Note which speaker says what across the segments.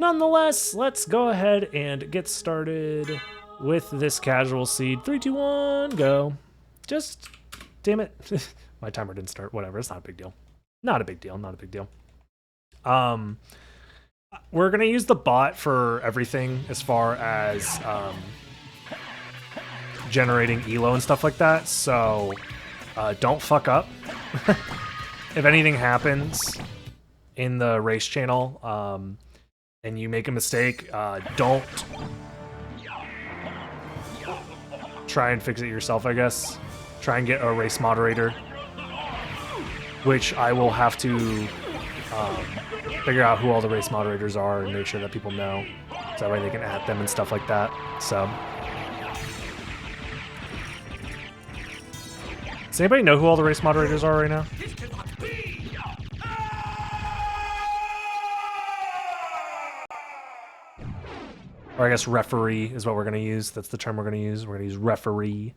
Speaker 1: Nonetheless, let's go ahead and get started with this casual seed. 3, 2, 1, go. Just, damn it. My timer didn't start. Whatever, it's not a big deal. Not a big deal, not a big deal. We're gonna use the bot for everything as far as generating elo and stuff like that, so don't fuck up. If anything happens in the race channel and you make a mistake, don't try and fix it yourself, I guess. Try and get a race moderator, which I will have to figure out who all the race moderators are and make sure that people know, so that way they can add them and stuff like that. So, does anybody know who all the race moderators are right now? Or I guess referee is what we're going to use. That's the term we're going to use. We're going to use referee.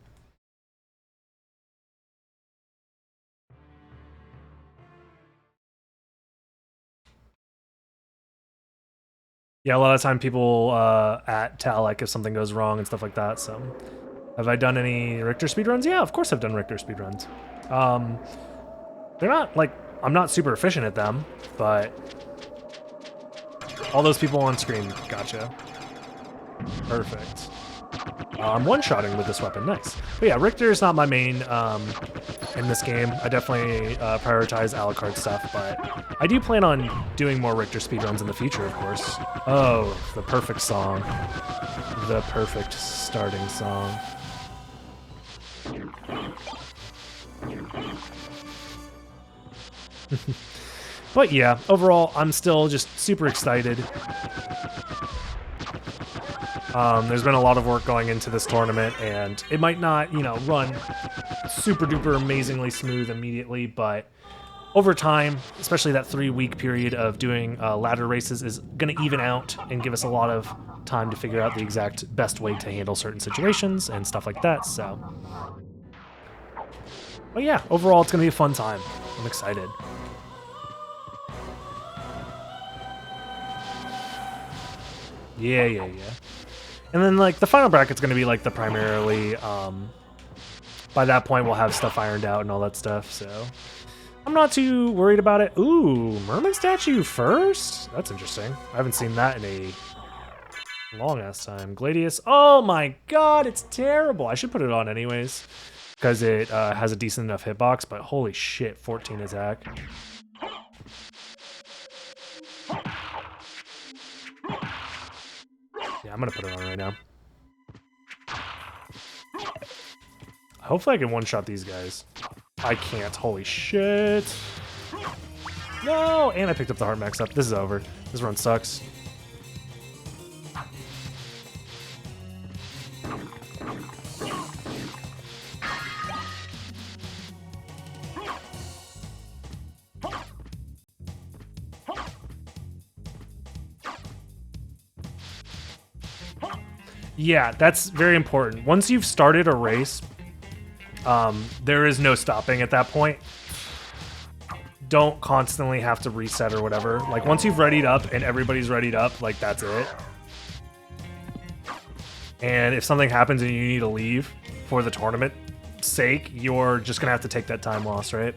Speaker 1: Yeah, a lot of time people tell like if something goes wrong and stuff like that. So, have I done any Richter speedruns? Yeah, of course I've done Richter speedruns. They're not like, I'm not super efficient at them, but all those people on screen, gotcha. Perfect. I'm one-shotting with this weapon, nice. But yeah, Richter is not my main in this game. I definitely prioritize a la carte stuff, but I do plan on doing more Richter speedruns in the future, of course. Oh, the perfect song. The perfect starting song. But yeah, overall, I'm still just super excited. There's been a lot of work going into this tournament, and it might not, you know, run super duper amazingly smooth immediately, but over time, especially that 3-week period of doing ladder races is going to even out and give us a lot of time to figure out the exact best way to handle certain situations and stuff like that, so. But yeah, overall, it's going to be a fun time. I'm excited. Yeah. And then, like, the final bracket's going to be, like, the primarily, by that point, we'll have stuff ironed out and all that stuff, so I'm not too worried about it. Ooh, merman statue first? That's interesting. I haven't seen that in a long-ass time. Gladius. Oh, my God, it's terrible. I should put it on anyways, because it has a decent enough hitbox, but holy shit, 14 attack. Yeah, I'm gonna put it on right now. Hopefully I can one-shot these guys. I can't, holy shit. No, and I picked up the heart max up. This is over. This run sucks. Yeah, that's very important. Once you've started a race, there is no stopping at that point. Don't constantly have to reset or whatever. Like, once you've readied up and everybody's readied up, like, that's it. And if something happens and you need to leave for the tournament's sake, you're just gonna have to take that time loss, right?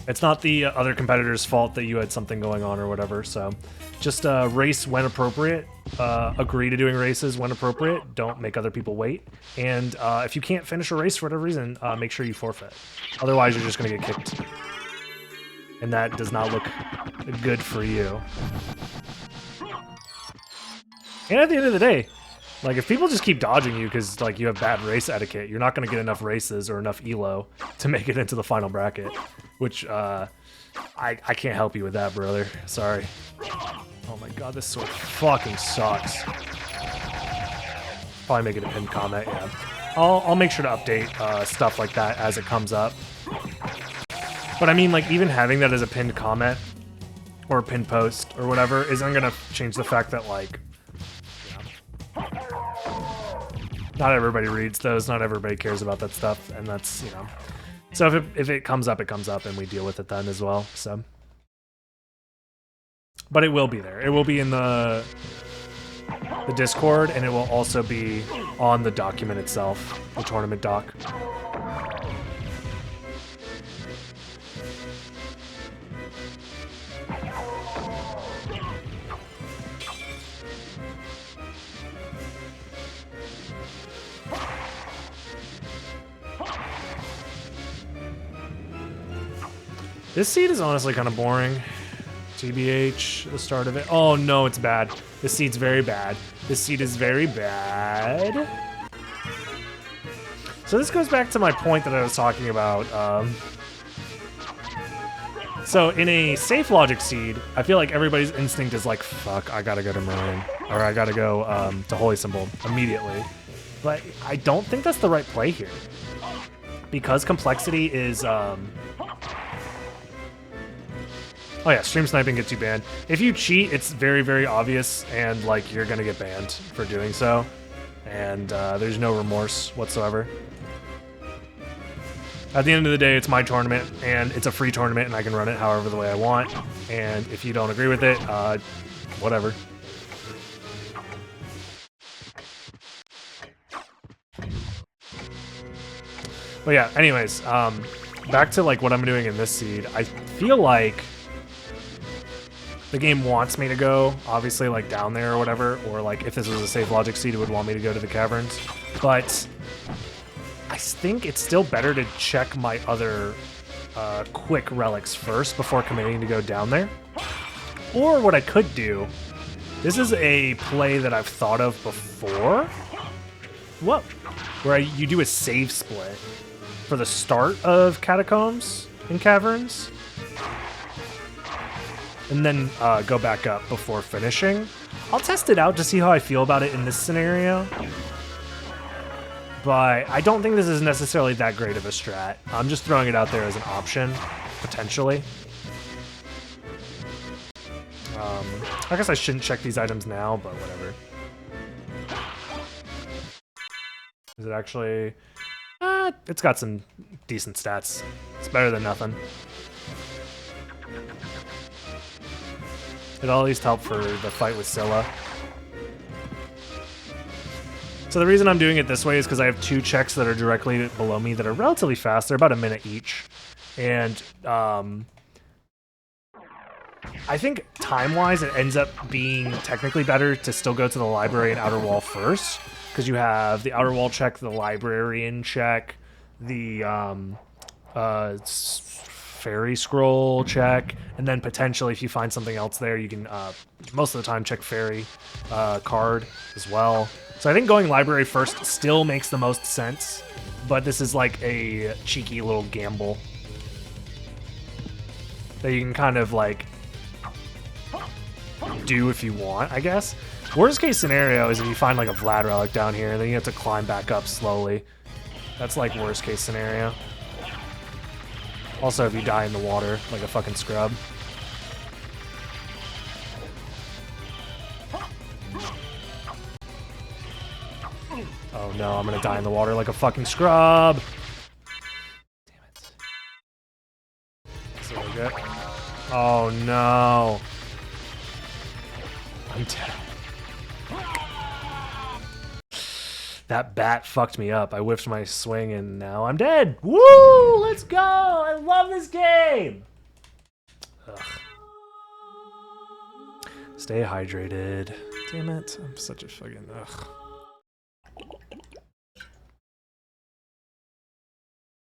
Speaker 1: It's not the other competitor's fault that you had something going on or whatever, so just race when appropriate, agree to doing races when appropriate, don't make other people wait, and if you can't finish a race for whatever reason, make sure you forfeit. Otherwise, you're just going to get kicked, and that does not look good for you. And at the end of the day, like, if people just keep dodging you because, like, you have bad race etiquette, you're not going to get enough races or enough elo to make it into the final bracket, which I can't help you with that, brother. Sorry. Oh my god, this sword fucking sucks. Probably make it a pinned comment, yeah. I'll make sure to update stuff like that as it comes up. But I mean, like, even having that as a pinned comment or a pinned post or whatever isn't going to change the fact that, like, not everybody reads those, not everybody cares about that stuff, and that's, you know. So if it comes up, it comes up, and we deal with it then as well, so. but it will be there. It will be in the Discord, and it will also be on the document itself, the tournament doc. This seed is honestly kind of boring. TBH, the start of it. Oh no, it's bad. This seed's very bad. This seed is very bad. So this goes back to my point that I was talking about. So in a safe logic seed, I feel like everybody's instinct is like, fuck, I gotta go to Maroon. Or I gotta go to Holy Symbol immediately. But I don't think that's the right play here. Because complexity is... Oh yeah, stream sniping gets you banned. If you cheat, it's very, very obvious, and like you're gonna get banned for doing so. And there's no remorse whatsoever. At the end of the day, it's my tournament, and it's a free tournament, and I can run it however the way I want. And if you don't agree with it, whatever. But yeah, anyways, back to like what I'm doing in this seed. I feel like the game wants me to go, obviously, like down there or whatever, or like if this was a safe logic seed, it would want me to go to the caverns. But I think it's still better to check my other quick relics first before committing to go down there. Or what I could do, this is a play that I've thought of before. Whoa. Where you do a save split for the start of Catacombs and Caverns, and then go back up before finishing. I'll test it out to see how I feel about it in this scenario. But I don't think this is necessarily that great of a strat. I'm just throwing it out there as an option, potentially. I guess I shouldn't check these items now, but whatever. Is it actually... it's got some decent stats. It's better than nothing. It'll at least help for the fight with Scylla. So the reason I'm doing it this way is because I have two checks that are directly below me that are relatively fast. They're about a minute each. And I think time-wise it ends up being technically better to still go to the library and outer wall first, because you have the outer wall check, the librarian check, the fairy scroll check, and then potentially if you find something else there, you can most of the time check fairy card as well. So I think going library first still makes the most sense, but this is like a cheeky little gamble that you can kind of like do if you want, I guess. Worst case scenario is if you find like a Vlad relic down here and then you have to climb back up slowly. That's like worst case scenario. Also, if you die in the water like a fucking scrub. Oh no, I'm gonna die in the water like a fucking scrub. Damn it. That's really good. Oh no. I'm dead. That bat fucked me up. I whiffed my swing and now I'm dead. Woo! Let's go! I love this game! Ugh. Stay hydrated. Damn it. I'm such a fucking... Ugh.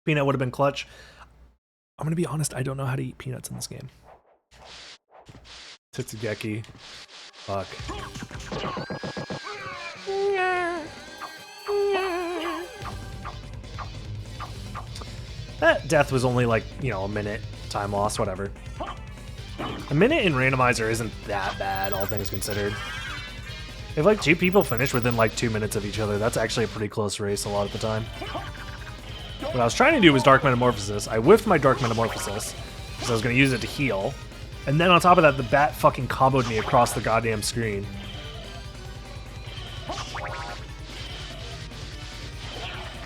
Speaker 1: Peanut would have been clutch. I'm gonna be honest, I don't know how to eat peanuts in this game. Titsugeki. Fuck. That death was only like, you know, a minute time loss, whatever. A minute in randomizer isn't that bad, all things considered. If like two people finish within like 2 minutes of each other, that's actually a pretty close race a lot of the time. What I was trying to do was Dark Metamorphosis. I whiffed my Dark Metamorphosis because I was going to use it to heal. And then on top of that, the bat fucking comboed me across the goddamn screen.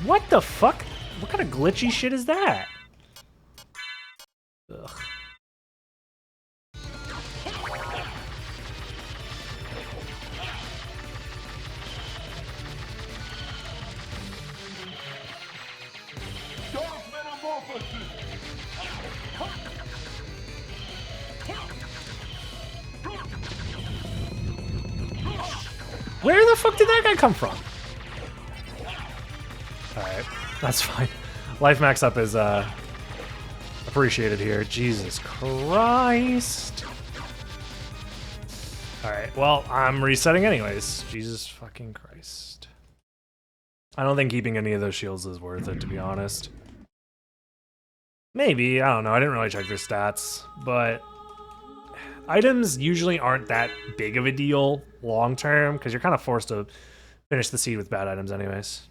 Speaker 1: What the fuck? What kind of glitchy shit is that? Ugh. Where the fuck did that guy come from? Alright, that's fine. Life max up is appreciated here. Jesus Christ. Alright, well, I'm resetting anyways. Jesus fucking Christ. I don't think keeping any of those shields is worth it, to be honest. Maybe, I don't know. I didn't really check their stats, but items usually aren't that big of a deal long term because you're kind of forced to finish the seed with bad items anyways.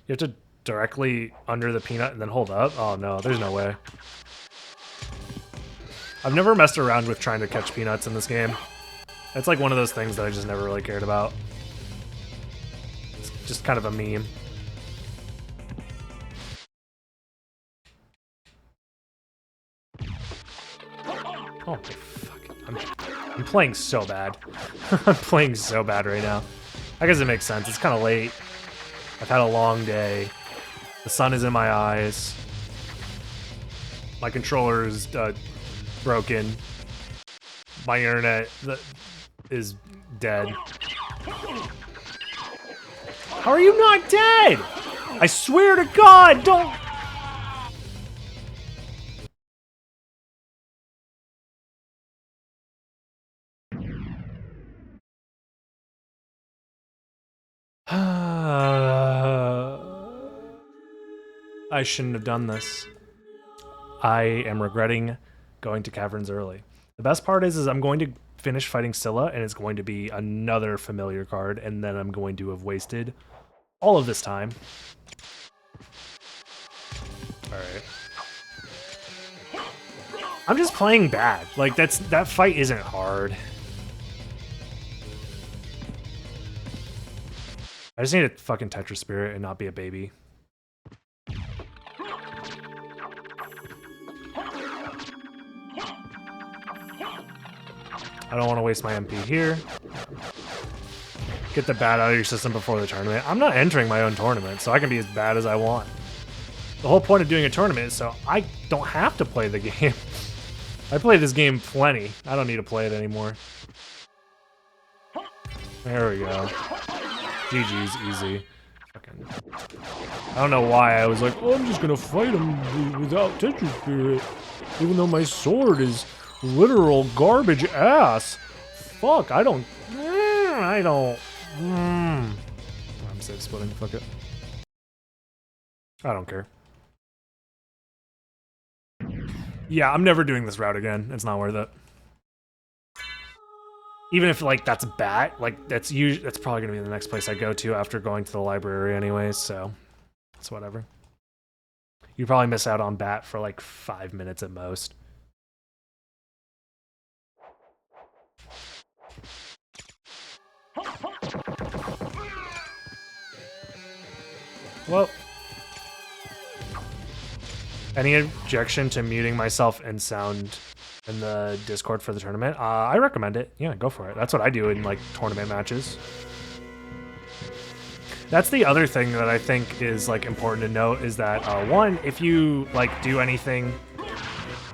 Speaker 1: You have to directly under the peanut and then hold up? Oh no, there's no way. I've never messed around with trying to catch peanuts in this game. It's like one of those things that I just never really cared about. It's just kind of a meme. Oh my fuck. I'm playing so bad. I'm playing so bad right now. I guess it makes sense. It's kind of late. I've had a long day. The sun is in my eyes. My controller is broken. My internet is dead. How are you not dead? I swear to God, don't... I shouldn't have done this. I am regretting going to Caverns early. The best part is I'm going to finish fighting Scylla, and it's going to be another familiar card, and then I'm going to have wasted all of this time. Alright. I'm just playing bad. Like, that fight isn't hard. I just need to fucking Tetra Spirit and not be a baby. I don't want to waste my MP here. Get the bad out of your system before the tournament. I'm not entering my own tournament, so I can be as bad as I want. The whole point of doing a tournament is so I don't have to play the game. I play this game plenty. I don't need to play it anymore. There we go. GG's easy. Fucking. I don't know why I was like, oh, I'm just gonna fight him without Tetra Spirit, even though my sword is literal garbage ass. Fuck, I don't. I'm safe splitting. Fuck it. I don't care. Yeah, I'm never doing this route again. It's not worth it. Even if like that's bad, like that's probably gonna be the next place I go to after going to the library anyways, so it's whatever. You probably miss out on bat for like 5 minutes at most. Well, any objection to muting myself and sound in the Discord for the tournament? I recommend it. Yeah, go for it. That's what I do in like tournament matches. That's the other thing that I think is like important to note is that one, if you like do anything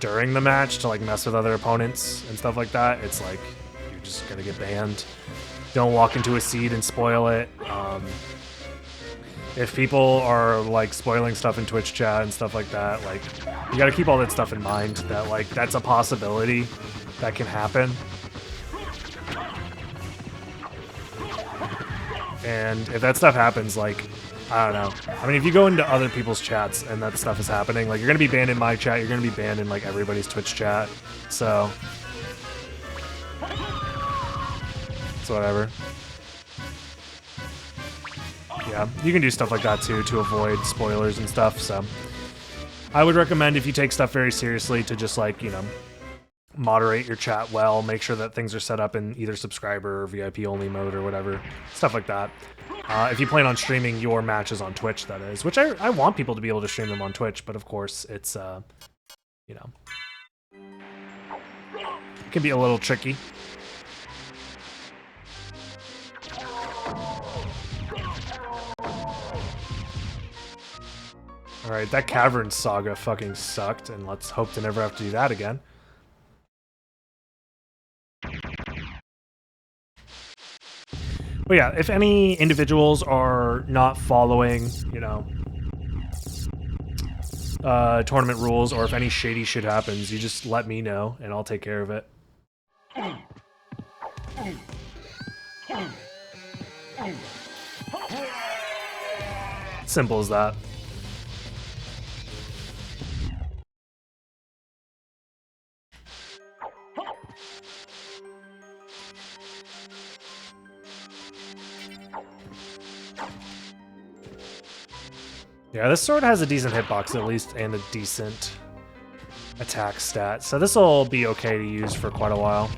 Speaker 1: during the match to like mess with other opponents and stuff like that, it's like you're just gonna get banned. Don't walk into a seed and spoil it. If people are like spoiling stuff in Twitch chat and stuff like that, like you gotta keep all that stuff in mind that like that's a possibility that can happen. And if that stuff happens, like, I don't know. I mean, if you go into other people's chats and that stuff is happening, like you're gonna be banned in my chat, you're gonna be banned in like everybody's Twitch chat. So it's whatever. Yeah, you can do stuff like that too to avoid spoilers and stuff, so I would recommend if you take stuff very seriously to just like, you know, moderate your chat well, make sure that things are set up in either subscriber or VIP only mode or whatever, stuff like that. If you plan on streaming your matches on Twitch, that is, which I want people to be able to stream them on Twitch, but of course it's, you know, it can be a little tricky. Alright, that Caverns saga fucking sucked, and let's hope to never have to do that again. But yeah, if any individuals are not following, you know, tournament rules, or if any shady shit happens, you just let me know and I'll take care of it. Simple as that. Yeah, this sword has a decent hitbox at least, and a decent attack stat, so this will be okay to use for quite a while.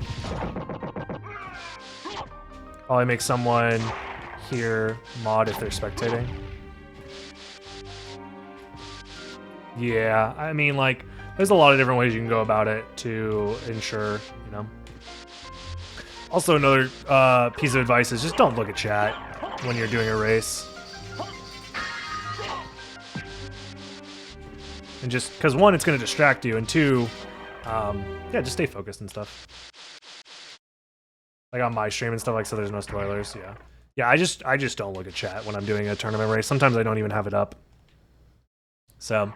Speaker 1: Probably make someone here mod if they're spectating. Yeah, I mean, like, there's a lot of different ways you can go about it to ensure, you know. Also, another piece of advice is just don't look at chat when you're doing a race. And just, because one, it's going to distract you, and two, yeah, just stay focused and stuff. Like on my stream and stuff, like, so there's no spoilers, yeah. Yeah, I just don't look at chat when I'm doing a tournament race. Sometimes I don't even have it up. So,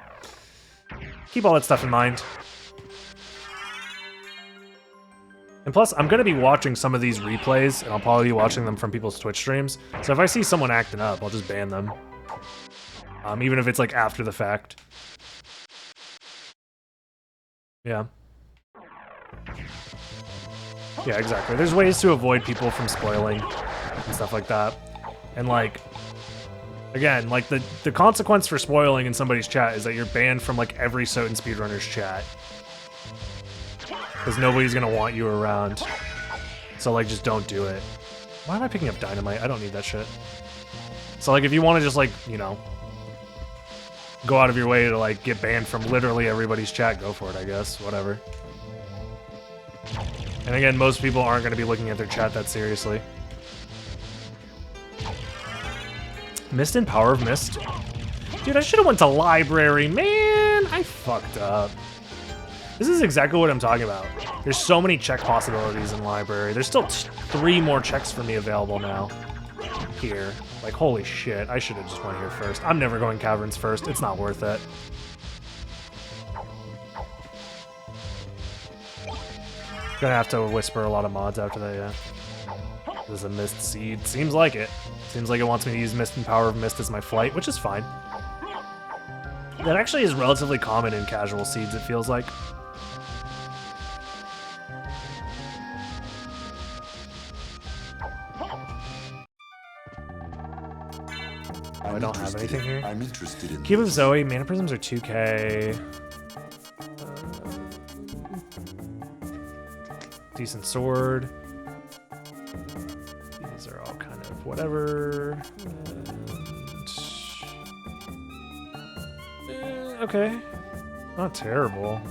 Speaker 1: keep all that stuff in mind. And plus, I'm going to be watching some of these replays, and I'll probably be watching them from people's Twitch streams. So if I see someone acting up, I'll just ban them. Even if it's like after the fact. Yeah. Yeah, exactly. There's ways to avoid people from spoiling and stuff like that. And like, again, like the consequence for spoiling in somebody's chat is that you're banned from like every Soten speedrunner's chat. Because nobody's gonna want you around. So like, just don't do it. Why am I picking up dynamite? I don't need that shit. So like, if you want to just like, you know, go out of your way to like get banned from literally everybody's chat, go for it, I guess. Whatever. And again, most people aren't going to be looking at their chat that seriously. Mist and Power of Mist. Dude, I should have went to library, man! I fucked up. This is exactly what I'm talking about. There's so many check possibilities in library. There's still 3 more checks for me available now. Here. Like, holy shit, I should have just went here first. I'm never going Caverns first. It's not worth it. Gonna have to whisper a lot of mods after that, yeah. There's a Mist Seed. Seems like it. Seems like it wants me to use Mist and Power of Mist as my flight, which is fine. That actually is relatively common in casual seeds, it feels like. I don't have anything here. I'm interested in Cube of Zoe, Mana Prisms are 2k. Decent sword. These are all kind of whatever. And, okay. Not terrible.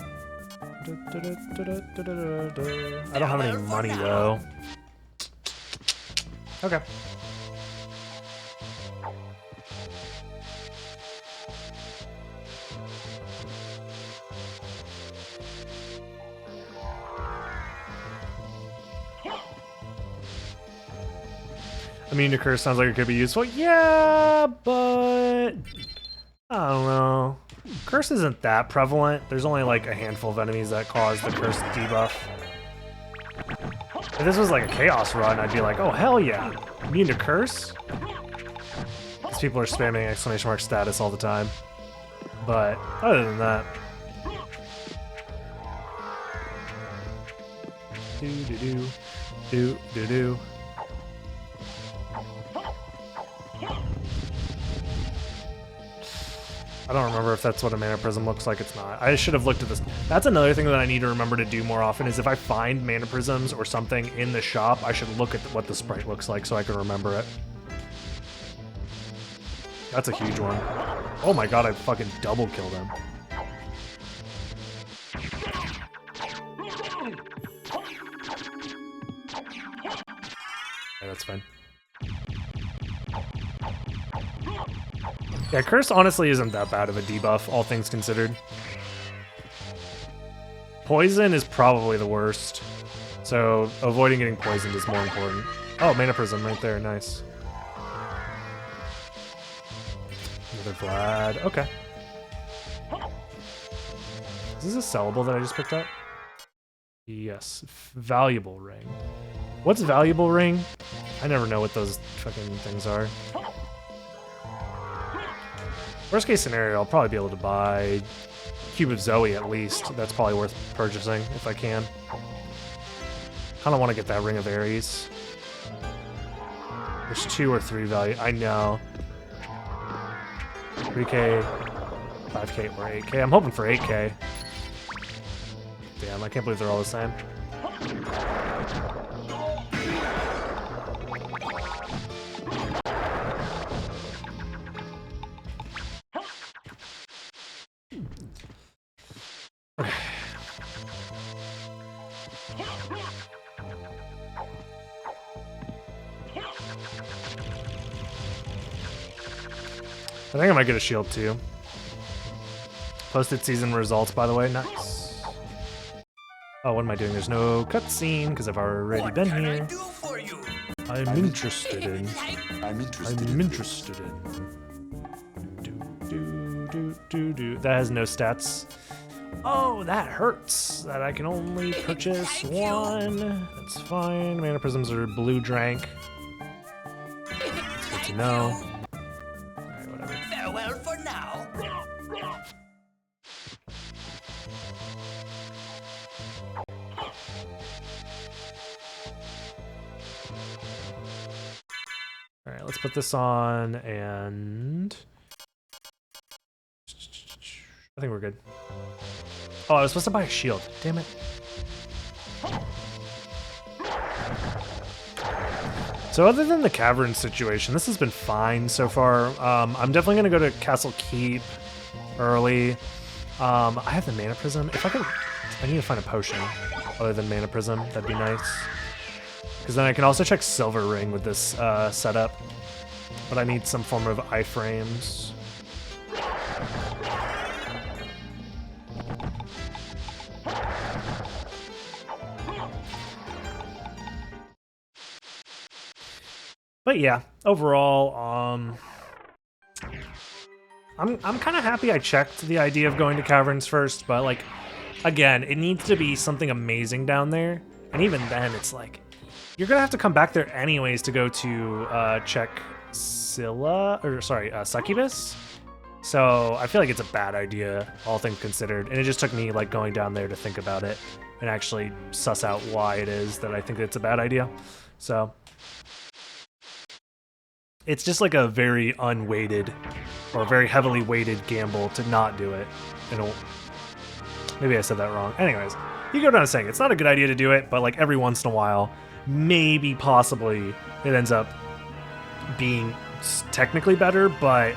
Speaker 1: I don't have any money though. Okay. Immune to Curse sounds like it could be useful. Yeah, but I don't know. Curse isn't that prevalent. There's only like a handful of enemies that cause the Curse debuff. If this was like a Chaos run, I'd be like, oh hell yeah. Immune to Curse? These people are spamming exclamation mark status all the time. But other than that. Do. I don't remember if that's what a Mana Prism looks like. It's not. I should have looked at this. That's another thing that I need to remember to do more often is if I find Mana Prisms or something in the shop, I should look at what the sprite looks like so I can remember it. That's a huge one. Oh my god, I fucking double killed him. Yeah, that's fine. Yeah, Curse honestly isn't that bad of a debuff, all things considered. Poison is probably the worst, so avoiding getting poisoned is more important. Oh, Mana Prism right there. Nice. Another Vlad. Okay. Is this a sellable that I just picked up? Yes. Valuable ring. What's valuable ring? I never know what those fucking things are. Worst case scenario, I'll probably be able to buy Cube of Zoe at least. That's probably worth purchasing if I can. Kind of want to get that Ring of Ares. There's 2 or 3 value. I know. 3K, 5K, or 8K. I'm hoping for 8K. Damn, I can't believe they're all the same. I think I might get a shield too. Posted season results, by the way. Nice. Oh, what am I doing? There's no cutscene because I've already been here. I'm interested in. That has no stats. Oh, that hurts. That I can only purchase 1. That's fine. Mana Prisms are blue drank. That's good to know.
Speaker 2: Farewell for now.
Speaker 1: All right, let's put this on, and I think we're good. Oh, I was supposed to buy a shield. Damn it. So other than the cavern situation, this has been fine so far. I'm definitely going to go to Castle Keep early. I have the Mana Prism. If I could, I need to find a potion other than Mana Prism. That'd be nice. Because then I can also check Silver Ring with this setup. But I need some form of iframes. But yeah, overall, I'm kind of happy I checked the idea of going to Caverns first, but like, again, it needs to be something amazing down there, and even then, it's like, you're gonna have to come back there anyways to go to check Succubus. So I feel like it's a bad idea, all things considered, and it just took me like going down there to think about it and actually suss out why it is that I think it's a bad idea. So it's just like a very unweighted or very heavily weighted gamble to not do it. Maybe I said that wrong. Anyways, you go down saying it's not a good idea to do it, but like every once in a while, maybe possibly it ends up being technically better, but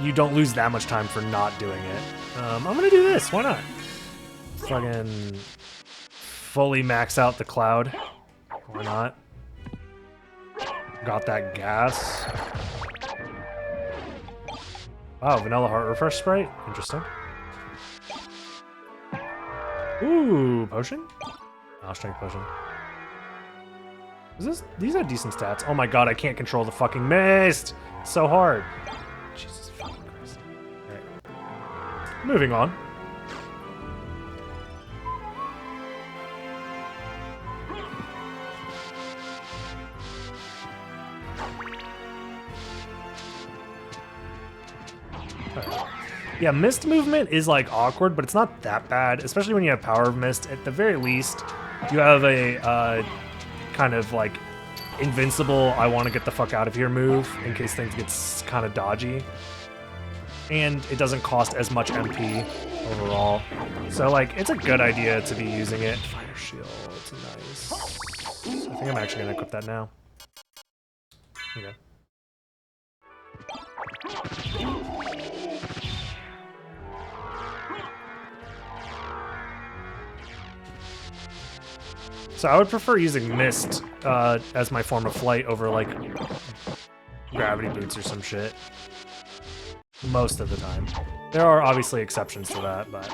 Speaker 1: you don't lose that much time for not doing it. I'm gonna do this. Why not? Fucking fully max out the cloud. Why not? Got that gas. Wow, vanilla heart refresh sprite. Interesting. Ooh, potion? Oh, strength potion. Is this? These are decent stats. Oh my god, I can't control the fucking mist. It's so hard. Jesus fucking Christ. Alright. Moving on. Yeah, mist movement is like awkward, but it's not that bad, especially when you have power of mist. At the very least, you have a kind of like invincible, I want to get the fuck out of here move in case things get kind of dodgy. And it doesn't cost as much MP overall. So like, it's a good idea to be using it. Fire shield, it's nice. I think I'm actually gonna equip that now. Okay. So I would prefer using Mist as my form of flight over like gravity boots or some shit. Most of the time. There are obviously exceptions to that, but...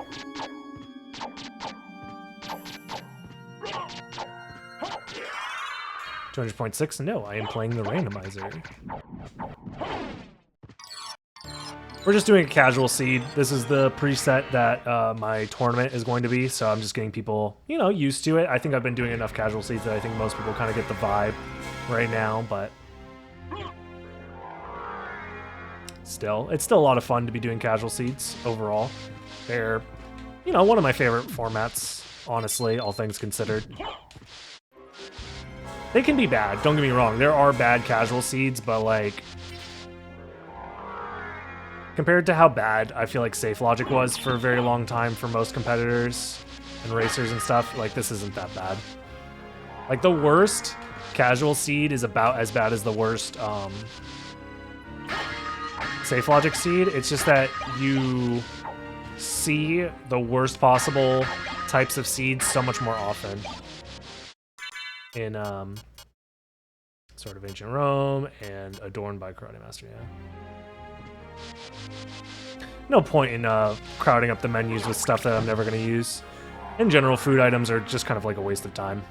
Speaker 1: 200.6? No, I am playing the randomizer. We're just doing a casual seed. This is the preset that my tournament is going to be, so I'm just getting people, you know, used to it. I think I've been doing enough casual seeds that I think most people kind of get the vibe right now, but still, it's still a lot of fun to be doing casual seeds overall. They're, you know, one of my favorite formats, honestly, all things considered. They can be bad, don't get me wrong. There are bad casual seeds, but like, compared to how bad I feel like Safe Logic was for a very long time for most competitors and racers and stuff, like this isn't that bad. Like the worst casual seed is about as bad as the worst Safe Logic seed. It's just that you see the worst possible types of seeds so much more often in sort of Ancient Rome and Adorned by Karate Master, yeah. No point in crowding up the menus with stuff that I'm never going to use. In general, food items are just kind of like a waste of time.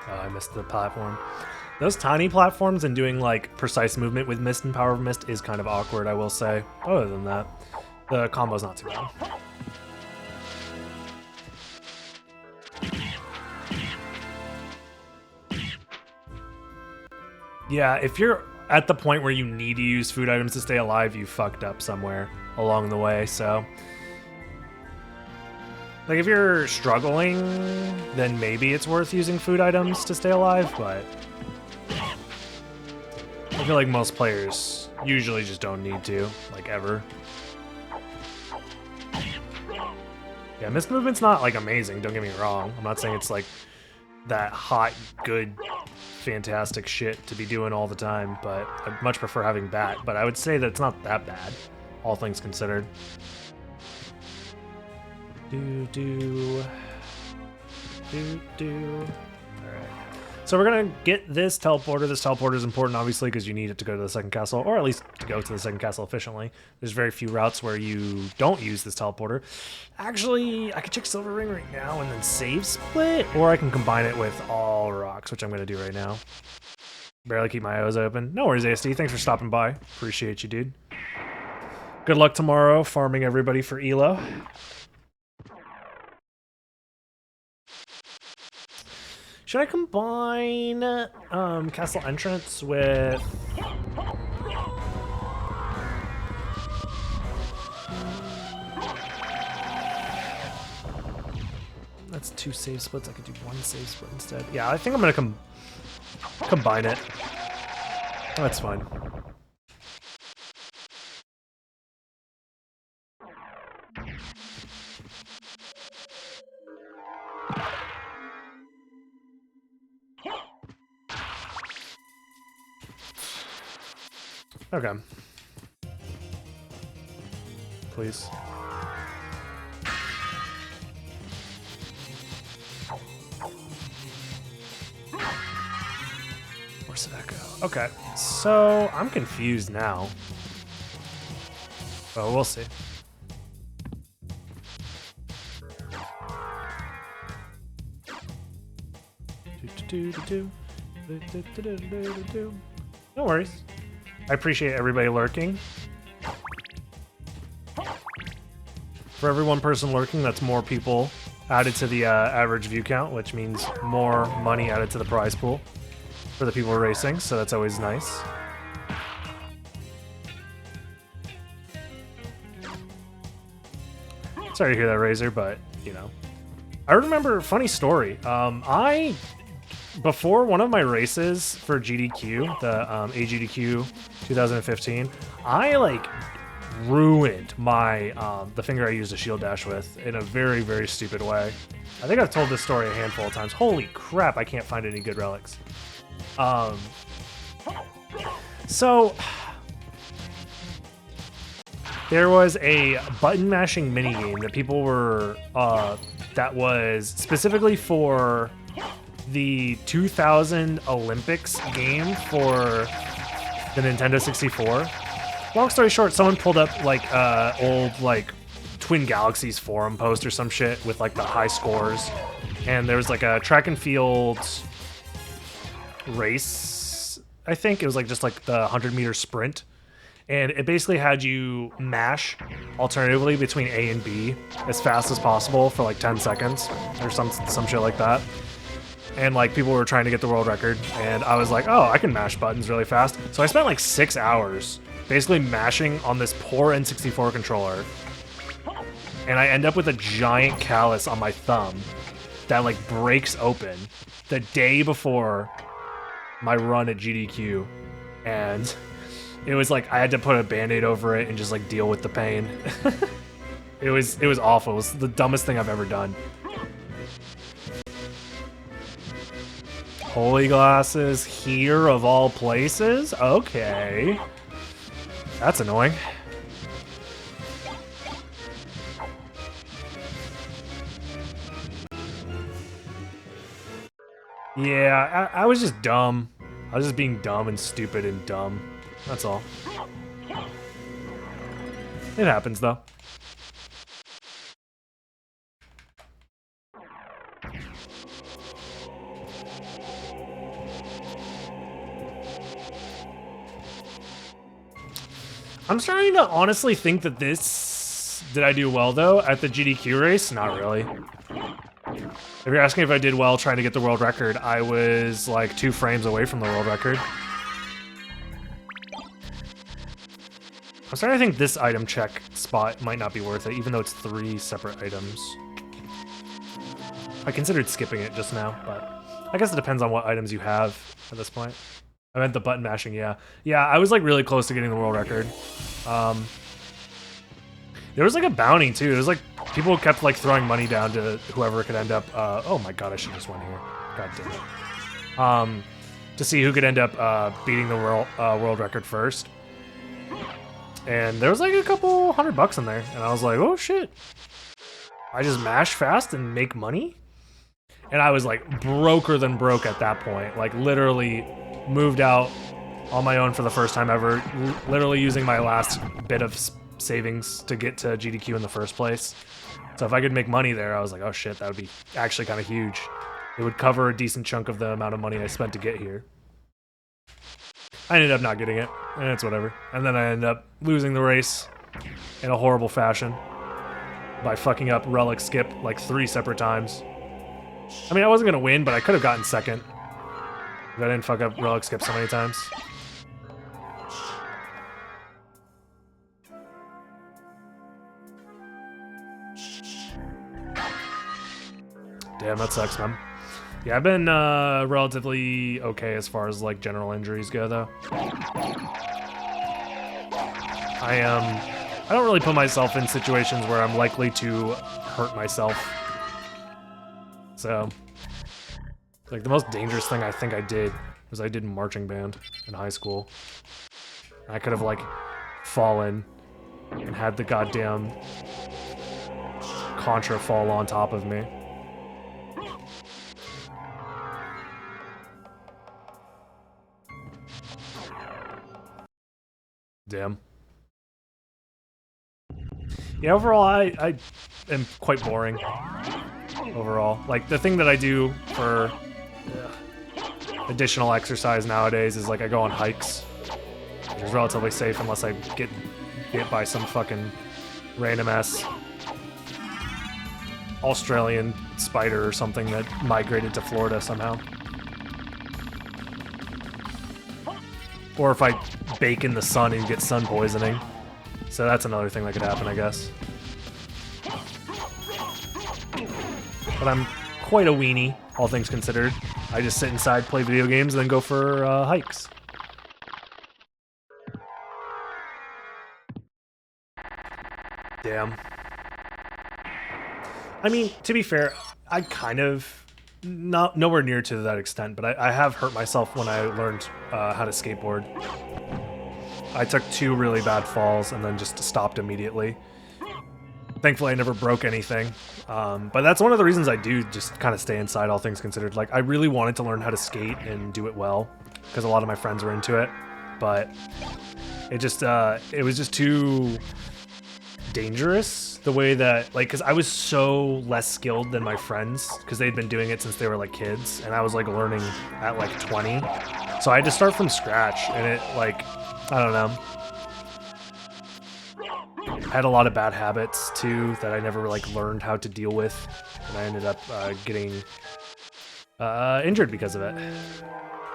Speaker 1: Oh, I missed the platform. Those tiny platforms and doing like precise movement with Mist and Power of Mist is kind of awkward, I will say. Other than that, the combo's not too bad. Yeah, if you're at the point where you need to use food items to stay alive, you fucked up somewhere along the way, so. Like, if you're struggling, then maybe it's worth using food items to stay alive, but I feel like most players usually just don't need to, like, ever. Yeah, Mist Movement's not, like, amazing, don't get me wrong. I'm not saying it's, like, that hot, good, fantastic shit to be doing all the time, but I'd much prefer having Bat. But I would say that it's not that bad, all things considered. Do. Alright. So we're gonna get this teleporter. This teleporter is important, obviously, because you need it to go to the second castle, or at least to go to the second castle efficiently. There's very few routes where you don't use this teleporter. Actually, I could check Silver Ring right now and then save split, or I can combine it with all rocks, which I'm gonna do right now. Barely keep my eyes open. No worries, ASD. Thanks for stopping by. Appreciate you, dude. Good luck tomorrow farming everybody for Elo. Should I combine Castle Entrance with... That's 2 save splits. I could do 1 save split instead. Yeah, I think I'm going to combine it. That's fine. Okay. Please. Where's that go? Okay, so I'm confused now. Oh, we'll see. No worries. I appreciate everybody lurking. For every one person lurking, that's more people added to the average view count, which means more money added to the prize pool for the people racing, so that's always nice. Sorry to hear that, Razor, but, you know. I remember, funny story, before one of my races for GDQ, the AGDQ 2015, I like ruined my the finger I used a shield dash with in a very, very stupid way. I think I've told this story a handful of times. Holy crap, I can't find any good relics. So there was a button mashing minigame that people were that was specifically for the 2000 Olympics game for the Nintendo 64. Long story short, someone pulled up like old like Twin Galaxies forum post or some shit with like the high scores, and there was like a track and field race. I think it was like just like the 100-meter sprint, and it basically had you mash alternatively between A and B as fast as possible for like 10 seconds or some shit like that. And like people were trying to get the world record, and I was like, oh, I can mash buttons really fast. So I spent like 6 hours basically mashing on this poor N64 controller, and I end up with a giant callus on my thumb that like breaks open the day before my run at GDQ, and it was like I had to put a band-aid over it and just like deal with the pain. It was awful. It was the dumbest thing I've ever done. Holy glasses here of all places? Okay. That's annoying. Yeah, I was just dumb. I was just being dumb and stupid and dumb. That's all. It happens, though. I'm starting to honestly think that this... Did I do well, though, at the GDQ race? Not really. If you're asking if I did well trying to get the world record, I was like 2 frames away from the world record. I'm starting to think this item check spot might not be worth it, even though it's 3 separate items. I considered skipping it just now, but I guess it depends on what items you have at this point. I meant the button mashing, yeah. Yeah, I was like really close to getting the world record. There was like a bounty too. There was like people kept like throwing money down to whoever could end up. Oh my god, I should just went here. God damn it. To see who could end up beating the world record first. And there was like a couple $100 in there, and I was like, oh shit. I just mash fast and make money? And I was like broker than broke at that point. Like literally moved out on my own for the first time ever. Literally using my last bit of savings to get to GDQ in the first place. So if I could make money there, I was like, oh shit, that would be actually kind of huge. It would cover a decent chunk of the amount of money I spent to get here. I ended up not getting it, and it's whatever. And then I ended up losing the race in a horrible fashion by fucking up relic skip like 3 separate times. I mean, I wasn't gonna win, but I could have gotten second if I didn't fuck up relic skip so many times. Damn, that sucks, man. Yeah, I've been relatively okay as far as like general injuries go, though. I don't really put myself in situations where I'm likely to hurt myself. So, like the most dangerous thing I think I did was I did marching band in high school. I could have like fallen and had the goddamn contra fall on top of me. Damn. Yeah, overall, I am quite boring. Overall. Like, the thing that I do for additional exercise nowadays is, like, I go on hikes. Which is relatively safe unless I get hit by some fucking random-ass Australian spider or something that migrated to Florida somehow. Or if I bake in the sun and get sun poisoning. So that's another thing that could happen, I guess. But I'm quite a weenie, all things considered. I just sit inside, play video games, and then go for hikes. Damn. I mean, to be fair, I kind of... nowhere near to that extent, but I have hurt myself when I learned how to skateboard. I took 2 really bad falls and then just stopped immediately. Thankfully, I never broke anything. But that's one of the reasons I do just kind of stay inside, all things considered. Like, I really wanted to learn how to skate and do it well, because a lot of my friends were into it. But it just, it was just too dangerous the way that, like, because I was so less skilled than my friends, because they'd been doing it since they were, like, kids, and I was, like, learning at, like, 20. So I had to start from scratch, and it, like, I don't know. I had a lot of bad habits too that I never like learned how to deal with, and I ended up getting injured because of it.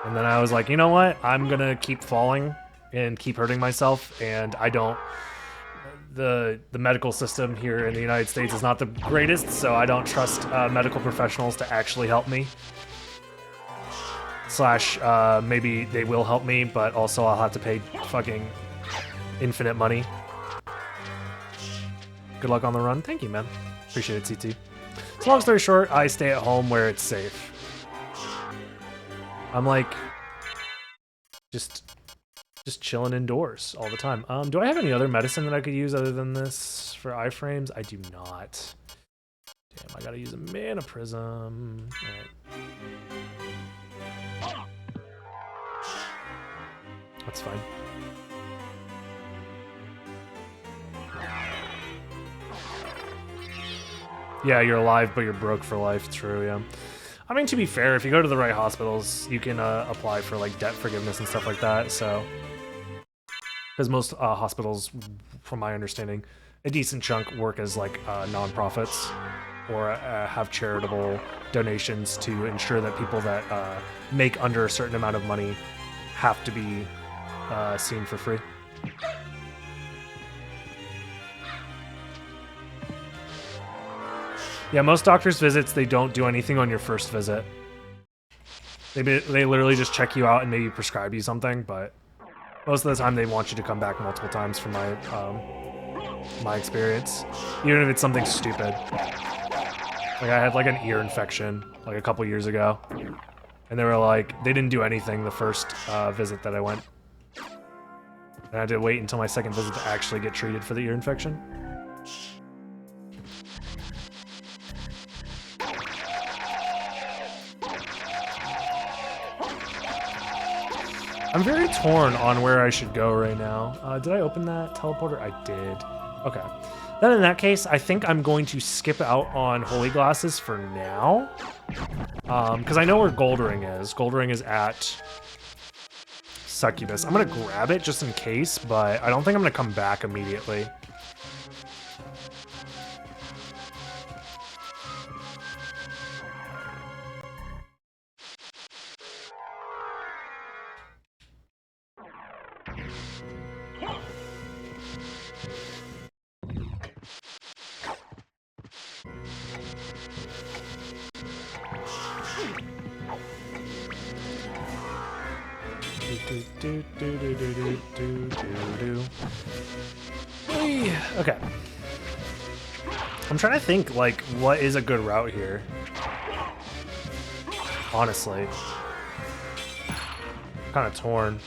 Speaker 1: And then I was like, you know what? I'm gonna keep falling and keep hurting myself, and I don't. The medical system here in the United States is not the greatest, so I don't trust medical professionals to actually help me. Slash, maybe they will help me, but also I'll have to pay fucking infinite money. Good luck on the run. Thank you, man. Appreciate it, CT. So long story short, I stay at home where it's safe. I'm like, just chilling indoors all the time. Do I have any other medicine that I could use other than this for iframes? I do not. Damn, I gotta use a mana prism. All right. That's fine. Yeah, you're alive, but you're broke for life. True, yeah. I mean, to be fair, if you go to the right hospitals, you can apply for, like, debt forgiveness and stuff like that, so... Because most hospitals, from my understanding, a decent chunk work as, like, non-profits, or have charitable donations to ensure that people that make under a certain amount of money have to be seen for free. Yeah, most doctor's visits, they don't do anything on your first visit. They literally just check you out and maybe prescribe you something, but most of the time they want you to come back multiple times from my experience. Even if it's something stupid. Like I had like an ear infection like a couple years ago. And they were like, they didn't do anything the first visit that I went. And I had to wait until my second visit to actually get treated for the ear infection. I'm very torn on where I should go right now. Did I open that teleporter? I did. Okay. Then in that case, I think I'm going to skip out on Holy Glasses for now. Because I know where Goldring is. Goldring is at Succubus. I'm going to grab it just in case, but I don't think I'm going to come back immediately. Okay. I'm trying to think, like, what is a good route here? Honestly. Kind of torn.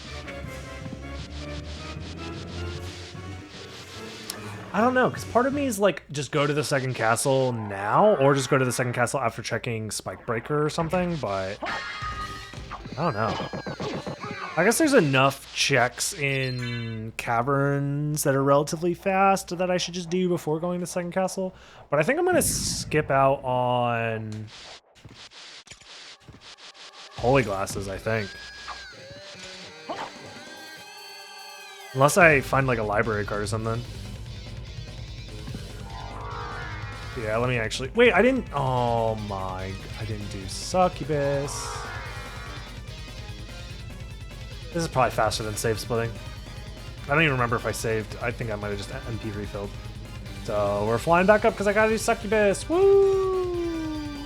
Speaker 1: I don't know, because part of me is like, just go to the second castle now, or just go to the second castle after checking Spike Breaker or something, but I don't know. I guess there's enough checks in Caverns that are relatively fast that I should just do before going to second castle, but I think I'm going to skip out on Holy Glasses, I think. Unless I find like a library card or something. Yeah, let me actually... Wait, I didn't... Oh my... I didn't do Succubus. This is probably faster than save splitting. I don't even remember if I saved. I think I might have just MP refilled. So we're flying back up because I gotta do Succubus. Woo!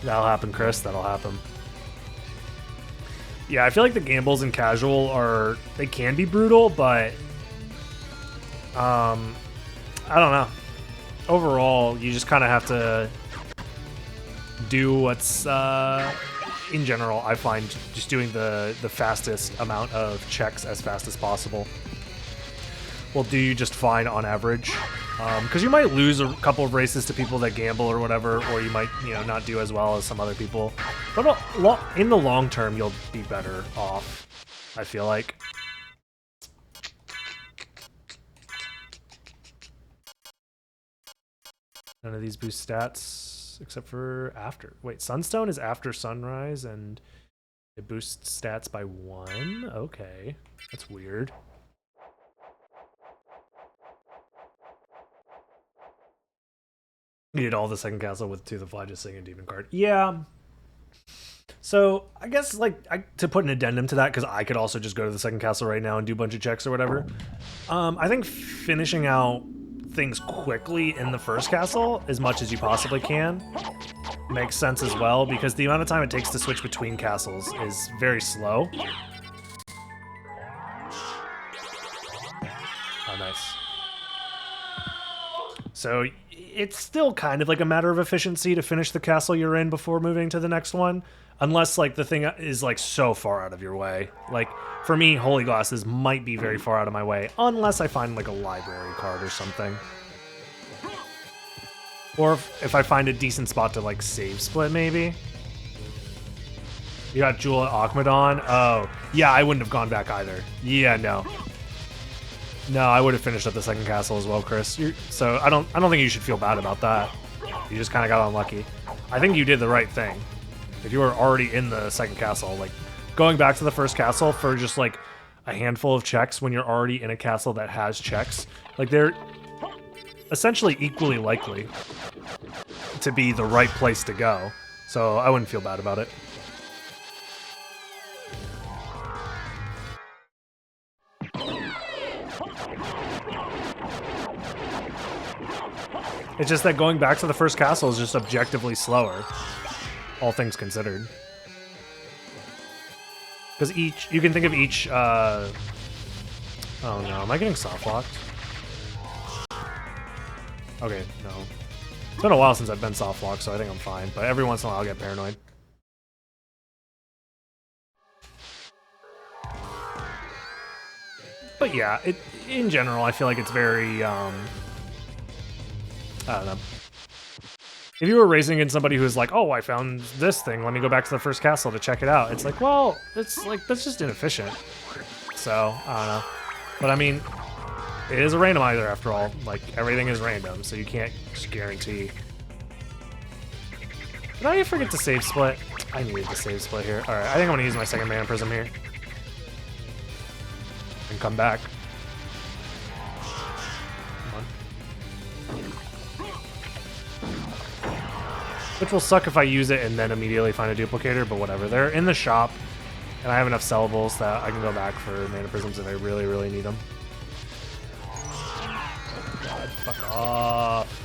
Speaker 1: That'll happen, Chris. That'll happen. Yeah, I feel like the gambles in casual are... They can be brutal, but... I don't know. Overall, you just kind of have to do what's... in general, I find just doing the fastest amount of checks as fast as possible. will do you just fine on average. Because you might lose a couple of races to people that gamble or whatever, or you might, you know, not do as well as some other people. But in the long term, you'll be better off, I feel like. None of these boost stats except for after. Wait, Sunstone is after sunrise and it boosts stats by 1? Okay, that's weird. You did all the second castle with Tooth of Fly just sing a demon card. Yeah. So I guess like to put an addendum to that, because I could also just go to the second castle right now and do a bunch of checks or whatever. I think finishing out things quickly in the first castle as much as you possibly can makes sense as well, because the amount of time it takes to switch between castles is very slow. Oh, nice. So it's still kind of like a matter of efficiency to finish the castle you're in before moving to the next one, unless like the thing is like so far out of your way. Like for me, Holy Glasses might be very far out of my way, unless I find like a library card or something. Or if I find a decent spot to like save split, maybe. You got Jewel at Akmadon? Oh, yeah, I wouldn't have gone back either. Yeah, no. No, I would have finished up the second castle as well, Chris. So I don't think you should feel bad about that. You just kind of got unlucky. I think you did the right thing. If you were already in the second castle, like going back to the first castle for just like a handful of checks when you're already in a castle that has checks, like they're essentially equally likely to be the right place to go. So I wouldn't feel bad about it. It's just that going back to the first castle is just objectively slower, all things considered. Because you can think of each, oh no, am I getting soft locked? Okay, no. It's been a while since I've been soft locked, so I think I'm fine, but every once in a while I'll get paranoid. But yeah, in general, I feel like it's very, I don't know. If you were racing against somebody who's like, oh, I found this thing, let me go back to the first castle to check it out. It's like, well, it's like, that's just inefficient. So, I don't know. But I mean, it is a randomizer after all. Like, everything is random, so you can't just guarantee. Did I forget to save split? I needed to save split here. Alright, I think I'm gonna use my second Mana Prism here. And come back. Which will suck if I use it and then immediately find a duplicator, but whatever. They're in the shop, and I have enough sellables that I can go back for Mana Prisms if I really, really need them. God, fuck off.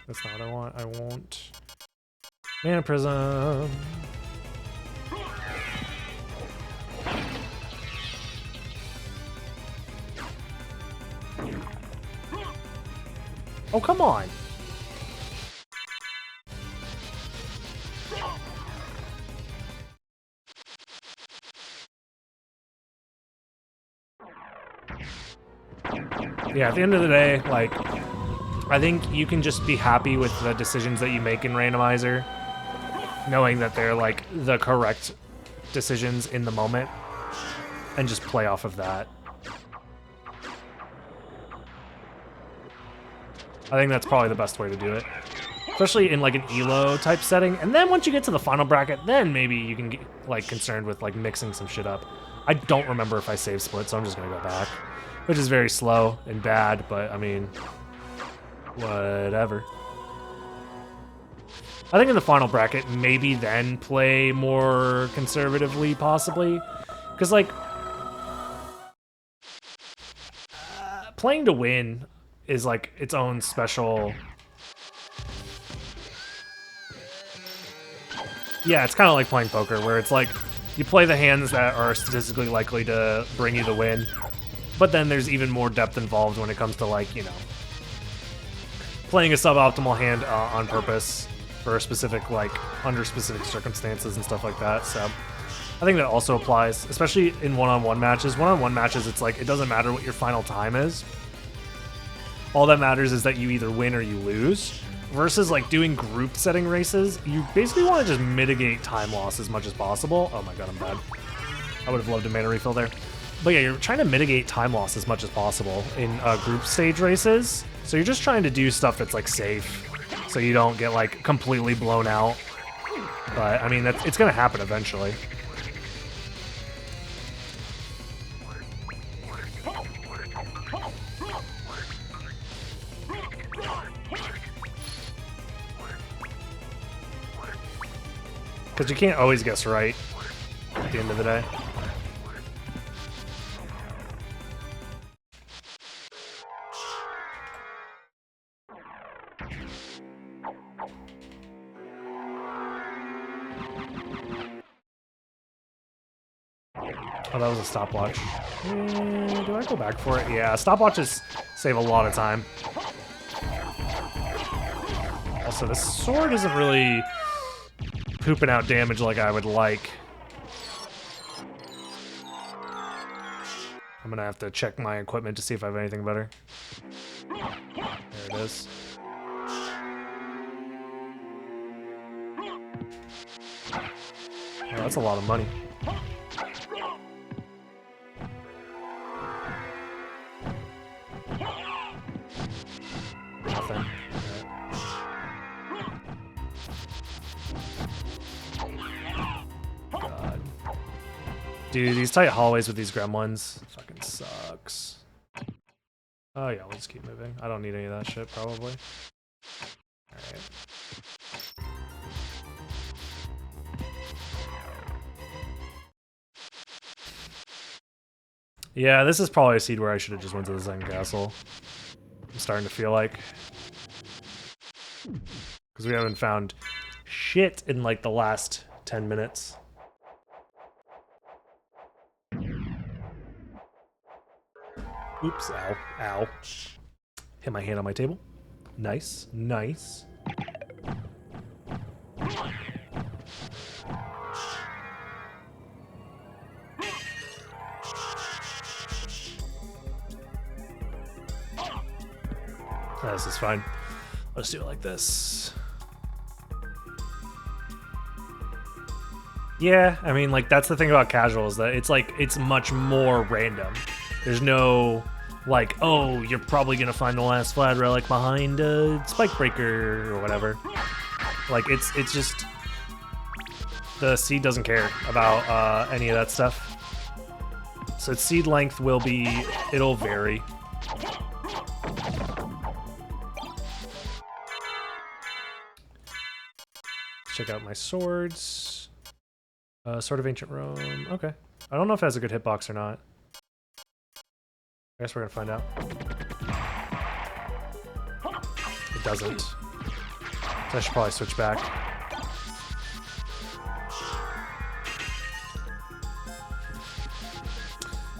Speaker 1: That's not what I want. I want Mana Prism. Oh, come on. Yeah, at the end of the day, like, I think you can just be happy with the decisions that you make in Randomizer, knowing that they're, like, the correct decisions in the moment, and just play off of that. I think that's probably the best way to do it. Especially in, like, an ELO type setting. And then once you get to the final bracket, then maybe you can get, like, concerned with, like, mixing some shit up. I don't remember if I save split, so I'm just gonna go back. Which is very slow and bad, but, I mean, whatever. I think in the final bracket, maybe then play more conservatively, possibly. Because, like, playing to win is, like, its own special... Yeah, it's kind of like playing poker, where it's like you play the hands that are statistically likely to bring you the win, but then there's even more depth involved when it comes to, like, you know, playing a suboptimal hand on purpose for a specific, like, under specific circumstances and stuff like that. So I think that also applies, especially in one-on-one matches. One-on-one matches, it's like, it doesn't matter what your final time is. All that matters is that you either win or you lose. Versus, like, doing group setting races, you basically want to just mitigate time loss as much as possible. Oh my god, I'm bad. I would have loved a mana refill there. But yeah, you're trying to mitigate time loss as much as possible in group stage races. So you're just trying to do stuff that's, like, safe, so you don't get, like, completely blown out. But, I mean, it's going to happen eventually. Because you can't always guess right at the end of the day. Oh, that was a stopwatch. Do I go back for it? Yeah, stopwatches save a lot of time. Also, this sword isn't really pooping out damage like I would like. I'm gonna have to check my equipment to see if I have anything better. There it is. Oh, that's a lot of money. Nothing. God. Dude, these tight hallways with these gremlins fucking sucks. Oh yeah, we'll just keep moving. I don't need any of that shit, probably. Alright. Yeah, this is probably a seed where I should have just went to the second castle. I'm starting to feel like. Because we haven't found shit in like the last 10 minutes. Oops, ow, ow. Hit my hand on my table. Nice, nice. Oh, this is fine. Let's do it like this. Yeah, I mean, like, that's the thing about casuals, that it's like, it's much more random. There's no, like, oh, you're probably gonna find the last flat relic behind a spike breaker or whatever. Like, it's just, the seed doesn't care about any of that stuff. So its seed length will be, it'll vary. Check out my swords. Sword of Ancient Rome. Okay. I don't know if it has a good hitbox or not. I guess we're gonna find out. It doesn't. So I should probably switch back.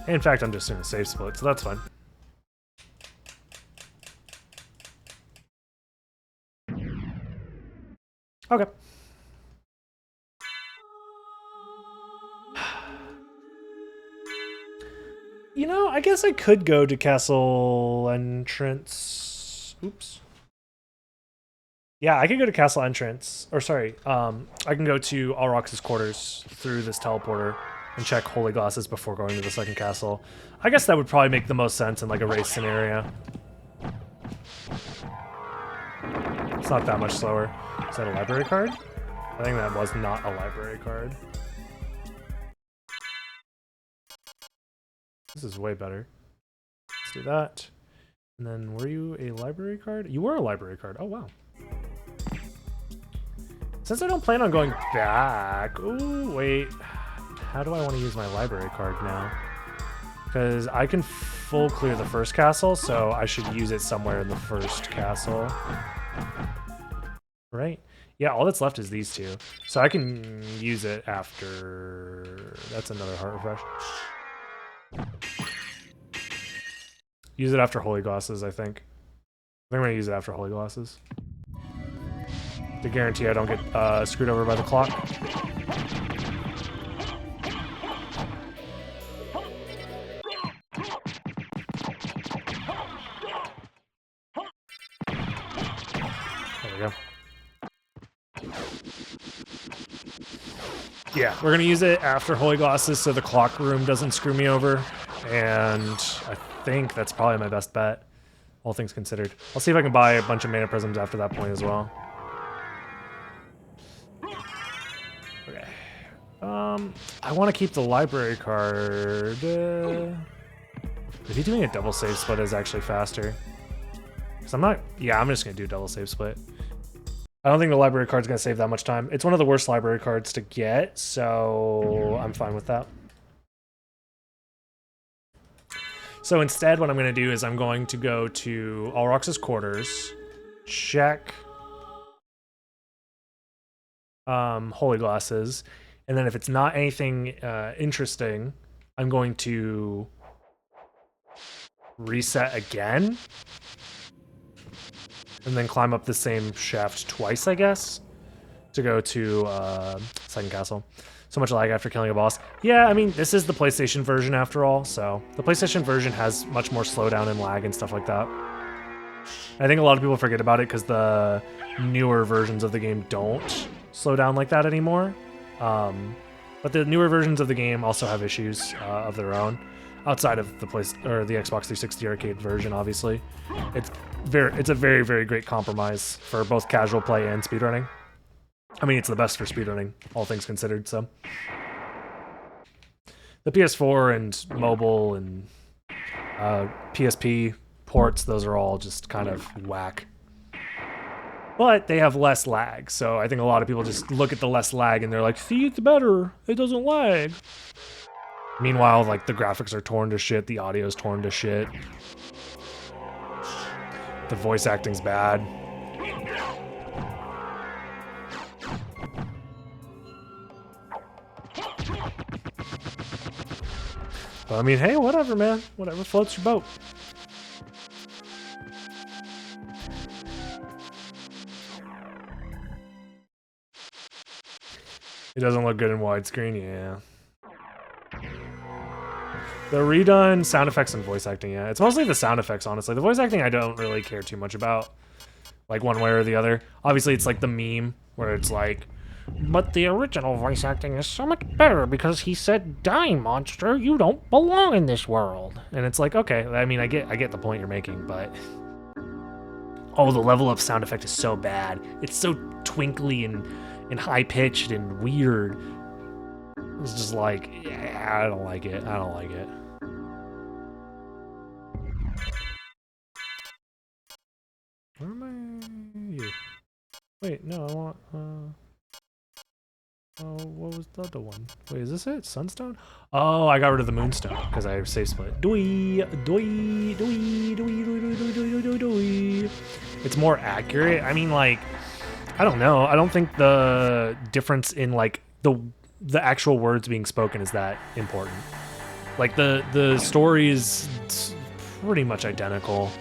Speaker 1: In fact, I'm just doing a save split, so that's fine. Okay. You know, I guess I could go to castle entrance. Oops. Yeah, I could go to castle entrance. Or sorry, I can go to Alrox's quarters through this teleporter and check holy glasses before going to the second castle. I guess that would probably make the most sense in like a race scenario. It's not that much slower. Is that a library card? I think that was not a library card. This is way better. Let's do that. And then, were you a library card? You were a library card. Oh, wow. Since I don't plan on going back... Ooh, wait. How do I want to use my library card now? Because I can full clear the first castle, so I should use it somewhere in the first castle. Right? Yeah, all that's left is these two. So I can use it after... That's another heart refresh. Use it after Holy Glosses, I think. I'm going to use it after Holy Glosses. To guarantee I don't get screwed over by the clock. There we go. Yeah, we're going to use it after Holy Glosses so the clock room doesn't screw me over. And I think that's probably my best bet, all things considered. I'll see if I can buy a bunch of mana prisms after that point as well. Okay. I want to keep the library card. Maybe doing a double save split is actually faster. Because I'm not... Yeah, I'm just going to do double save split. I don't think the library card's going to save that much time. It's one of the worst library cards to get, so I'm fine with that. So instead, what I'm going to do is I'm going to go to Alrox's quarters, check Holy Glosses, and then if it's not anything interesting, I'm going to reset again, and then climb up the same shaft twice, I guess, to go to second castle. So much lag after killing a boss. Yeah, I mean, this is the PlayStation version after all, so the PlayStation version has much more slowdown and lag and stuff like that. I think a lot of people forget about it because the newer versions of the game don't slow down like that anymore. But the newer versions of the game also have issues of their own, outside of the the Xbox 360 arcade version. Obviously, it's a very, very great compromise for both casual play and speedrunning. I mean, it's the best for speedrunning, all things considered, so. The PS4 and mobile and PSP ports, those are all just kind of whack. But they have less lag, so I think a lot of people just look at the less lag and they're like, see, it's better, it doesn't lag. Meanwhile, like, the graphics are torn to shit, the audio's torn to shit. The voice acting's bad. But I mean, hey, whatever, man. Whatever floats your boat. It doesn't look good in widescreen, yeah. The redone sound effects and voice acting, yeah. It's mostly the sound effects, honestly. The voice acting I don't really care too much about, like one way or the other. Obviously, it's like the meme where it's like, but the original voice acting is so much better because he said, "Die, monster, you don't belong in this world." And it's like, okay, I mean, I get the point you're making, but oh, the level of sound effect is so bad. It's so twinkly and high-pitched and weird. It's just like, yeah, I don't like it. I don't like it. Where am I? Wait, no, I want, oh, what was the other one? Wait, is this it? Sunstone? Oh, I got rid of the Moonstone because I have safe split. Doi, doi, doi, doi, doi, doi, doi, doi, doi, doi. It's more accurate. I mean, like, I don't know. I don't think the difference in, like, the actual words being spoken is that important. Like, the story is pretty much identical.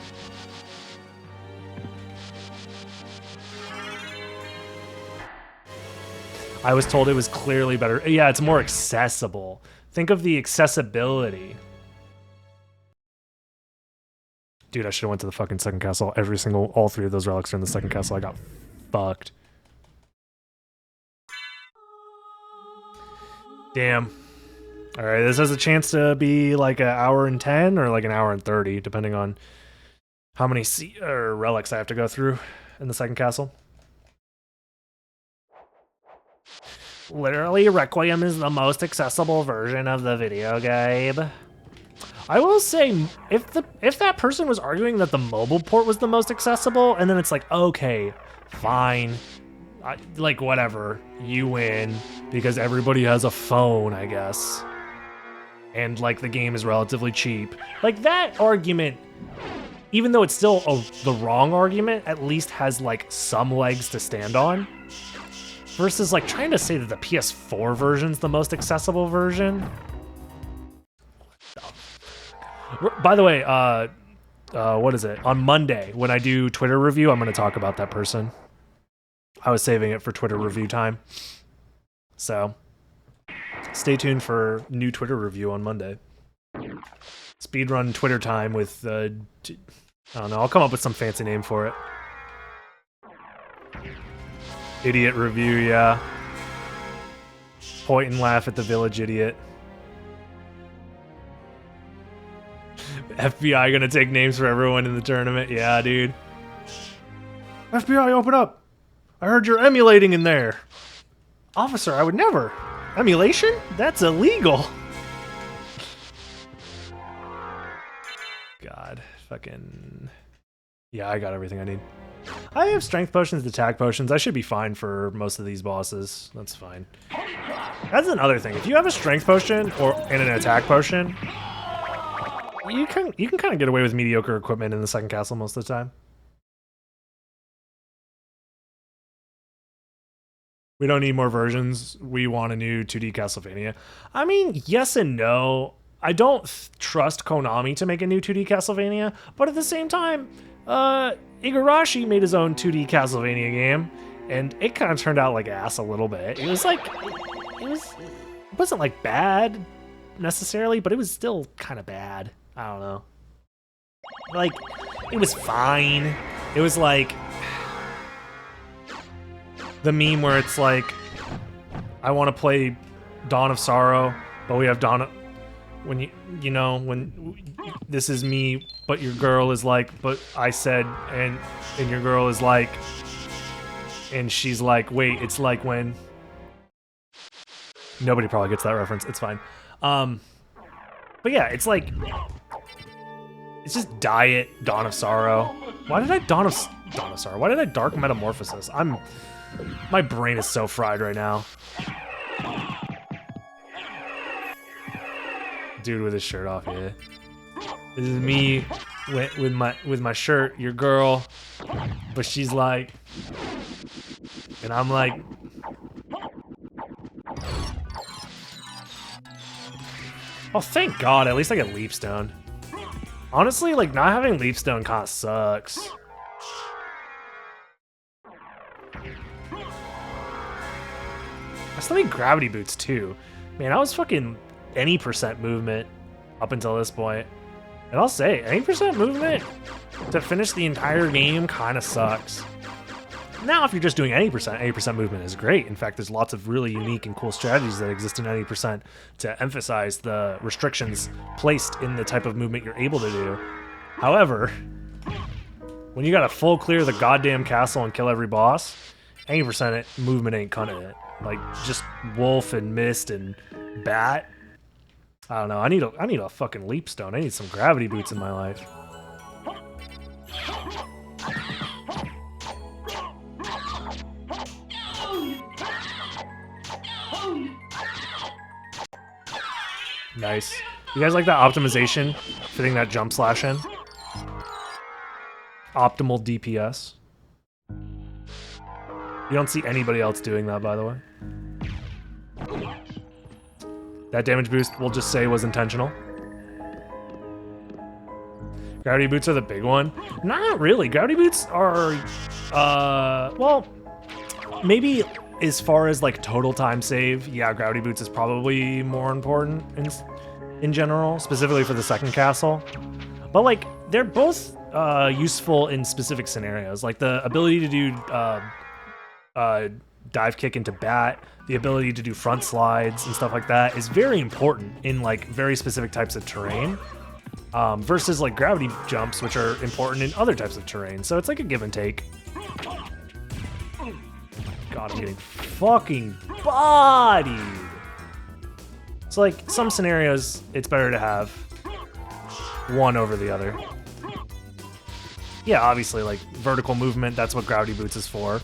Speaker 1: I was told it was clearly better. Yeah, it's more accessible. Think of the accessibility. Dude, I should have went to the fucking second castle. All three of those relics are in the second castle. I got fucked. Damn. All right, this has a chance to be like an hour and 10 or like an hour and 30, depending on how many relics I have to go through in the second castle. Literally, Requiem is the most accessible version of the video game. I will say, if that person was arguing that the mobile port was the most accessible, and then it's like, okay, fine, like whatever, you win, because everybody has a phone, I guess. And like the game is relatively cheap. Like that argument even though it's still the wrong argument, at least has like some legs to stand on. Versus like trying to say that the PS4 version's the most accessible version. By the way, what is it? On Monday, when I do Twitter review, I'm going to talk about that person. I was saving it for Twitter review time. So, stay tuned for new Twitter review on Monday. Speedrun Twitter time with, I don't know, I'll come up with some fancy name for it. Idiot review, yeah. Point and laugh at the village idiot. FBI gonna take names for everyone in the tournament. Yeah, dude. FBI, open up. I heard you're emulating in there. Officer, I would never. Emulation? That's illegal. God, fucking... Yeah, I got everything I need. I have strength potions, attack potions. I should be fine for most of these bosses. That's fine. That's another thing. If you have a strength potion and an attack potion, you can kind of get away with mediocre equipment in the second castle most of the time. We don't need more versions. We want a new 2D Castlevania. I mean, yes and no. I don't trust Konami to make a new 2D Castlevania, but at the same time, Igarashi made his own 2D Castlevania game, and it kind of turned out like ass a little bit. It was like, it wasn't like bad necessarily, but it was still kind of bad. I don't know. Like, it was fine. It was like the meme where it's like, I want to play Dawn of Sorrow, but we have Dawn of... When when this is me, but your girl is like, but I said, and your girl is like, and she's like, wait, it's like when... Nobody probably gets that reference. It's fine. But yeah, it's like... It's just Diet, Dawn of Sorrow. Why did I Dawn of Sorrow? Why did I Dark Metamorphosis? My brain is so fried right now. Dude with his shirt off, yeah. This is me with my shirt, your girl, but she's like, and I'm like, oh, thank God, at least I get Leapstone. Honestly, like, not having Leapstone kind of sucks. I still need Gravity Boots, too. Man, I was fucking any percent movement up until this point. And I'll say, any percent movement to finish the entire game kind of sucks. Now, if you're just doing any percent movement is great. In fact, there's lots of really unique and cool strategies that exist in any percent to emphasize the restrictions placed in the type of movement you're able to do. However, when you gotta full clear the goddamn castle and kill every boss, any percent movement ain't cutting it. Like, just Wolf and Mist and Bat. I don't know. I need a fucking Leapstone. I need some Gravity Boots in my life. Nice. You guys like that optimization? Fitting that jump slash in? Optimal DPS. You don't see anybody else doing that, by the way. That damage boost, we'll just say, was intentional. Gravity Boots are the big one? Not really. Gravity Boots are, well, maybe as far as like total time save, yeah, Gravity Boots is probably more important in general, specifically for the second castle. But like, they're both useful in specific scenarios. Like the ability to do dive kick into Bat, the ability to do front slides and stuff like that is very important in like very specific types of terrain, versus like gravity jumps, which are important in other types of terrain. So it's like a give and take. God, I'm getting fucking bodied. So like some scenarios, it's better to have one over the other. Yeah, obviously like vertical movement, that's what Gravity Boots is for.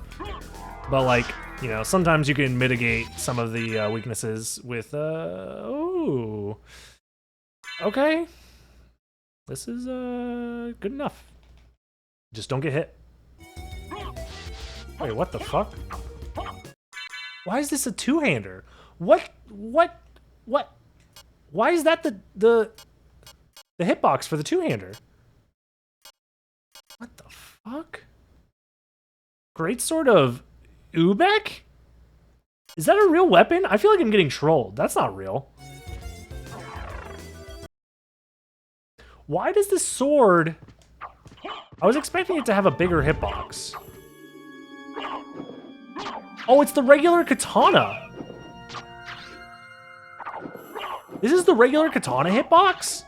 Speaker 1: But like, you know, sometimes you can mitigate some of the weaknesses with, ooh. Okay. This is good enough. Just don't get hit. Wait, what the fuck? Why is this a two-hander? What? Why is that the hitbox for the two-hander? What the fuck? Great sword of Ubek? Is that a real weapon? I feel like I'm getting trolled. That's not real. Why does this sword... I was expecting it to have a bigger hitbox. Oh, it's the regular katana. This is the regular katana hitbox?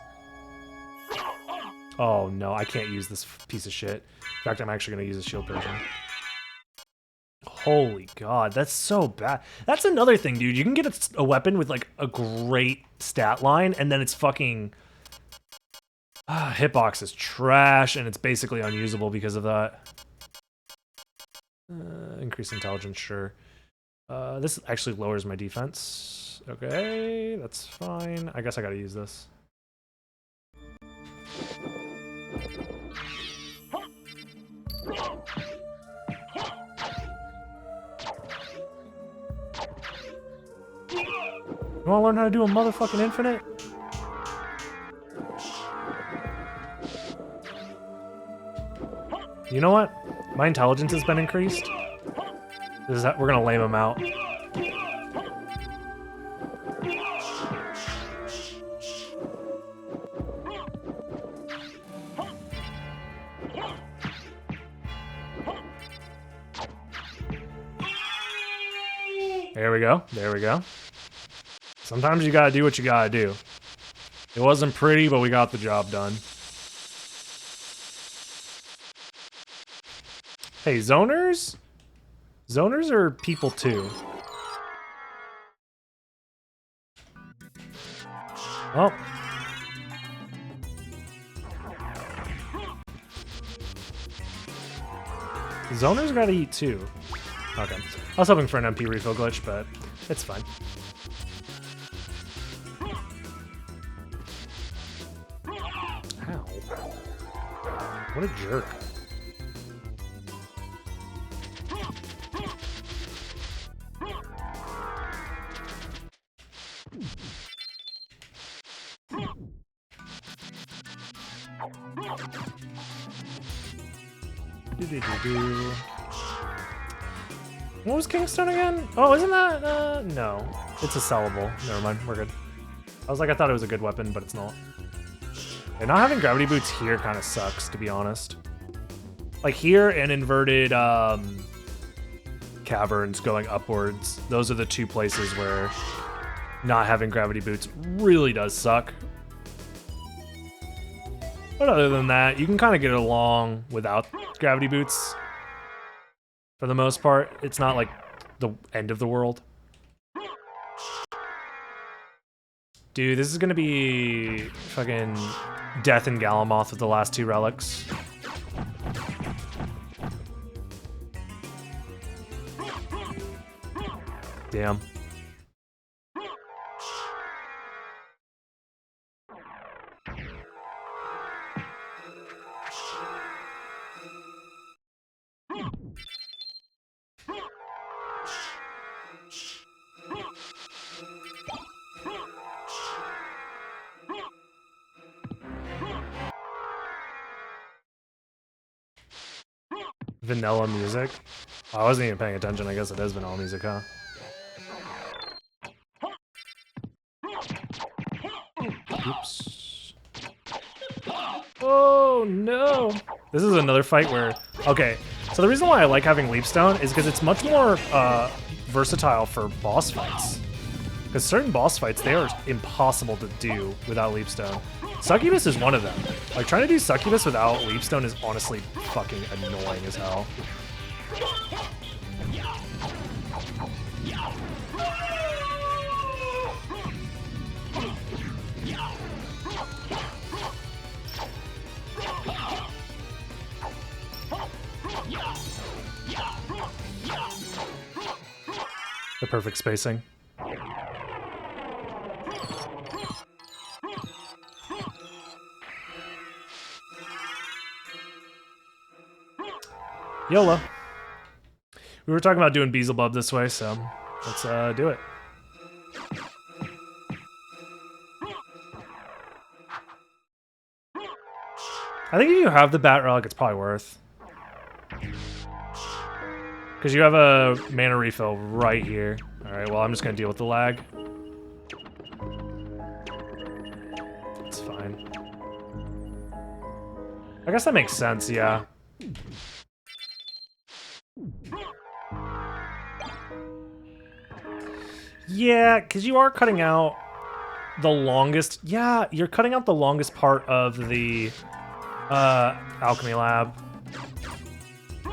Speaker 1: Oh no, I can't use this piece of shit. In fact, I'm actually gonna use a shield version. Holy god, that's so bad. That's another thing, dude. You can get a weapon with like a great stat line, and then it's fucking... hitbox is trash, and it's basically unusable because of that. Increase intelligence, sure. This actually lowers my defense. Okay, that's fine. I guess I gotta use this. You wanna learn how to do a motherfucking infinite? You know what? My intelligence has been increased. We're gonna lame him out. There we go. There we go. Sometimes you gotta do what you gotta do. It wasn't pretty, but we got the job done. Hey, zoners? Zoners are people too. Oh. Zoners gotta eat too. Okay. I was hoping for an MP refill glitch, but it's fine. Ow. What a jerk. What was Kingstone again? Oh, isn't that, no. It's a sellable. Never mind, we're good. I was like, I thought it was a good weapon, but it's not. And not having gravity boots here kind of sucks, to be honest. Like here and inverted caverns going upwards. Those are the two places where not having gravity boots really does suck. But other than that, you can kind of get along without gravity boots. For the most part, it's not like the end of the world. Dude, this is gonna be fucking Death and Galamoth with the last two relics. Damn. Vanilla music? Oh, I wasn't even paying attention. I guess it is vanilla music, huh? Oops. Oh, no. This is another fight where... Okay, so the reason why I like having Leapstone is because it's much more versatile for boss fights. Because certain boss fights, they are impossible to do without Leapstone. Succubus is one of them. Like, trying to do Succubus without Leapstone is honestly fucking annoying as hell. The perfect spacing. YOLO. We were talking about doing Beelzebub this way, so let's do it. I think if you have the Bat Relic, it's probably worth. Because you have a mana refill right here. Alright, well, I'm just going to deal with the lag. It's fine. I guess that makes sense, yeah. Yeah, because you are cutting out the longest... Yeah, you're cutting out the longest part of the alchemy lab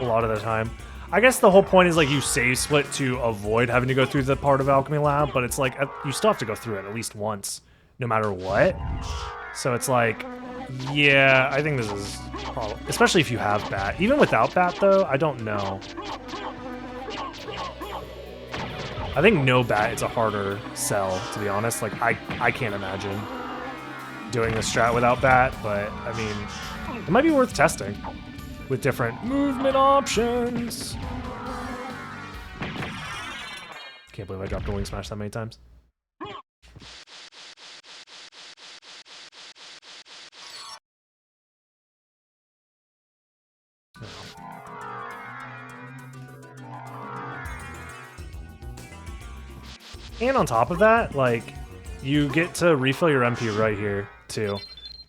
Speaker 1: a lot of the time. I guess the whole point is like you save split to avoid having to go through the part of alchemy lab, but it's like you still have to go through it at least once, no matter what. So it's like, yeah, I think this is probably, especially if you have bat. Even without bat though, I don't know. I think no bat, it's a harder sell, to be honest. Like I can't imagine doing this strat without bat, but I mean, it might be worth testing with different movement options. Can't believe I dropped a wing smash that many times. And on top of that, like, you get to refill your MP right here, too.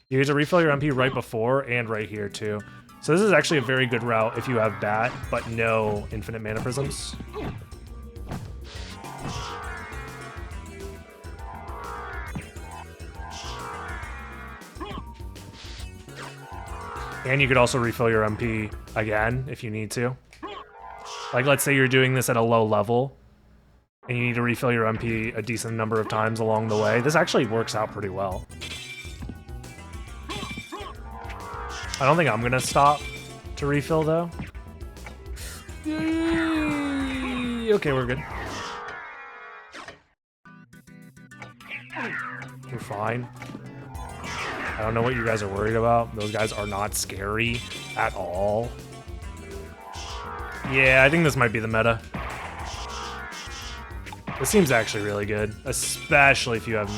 Speaker 1: You get to refill your MP right before and right here, too. So this is actually a very good route if you have bat, but no infinite mana prisms. And you could also refill your MP again if you need to. Like, let's say you're doing this at a low level, and you need to refill your MP a decent number of times along the way. This actually works out pretty well. I don't think I'm gonna stop to refill though. Okay, we're good. We're fine. I don't know what you guys are worried about. Those guys are not scary at all. Yeah, I think this might be the meta. This seems actually really good, especially if you have,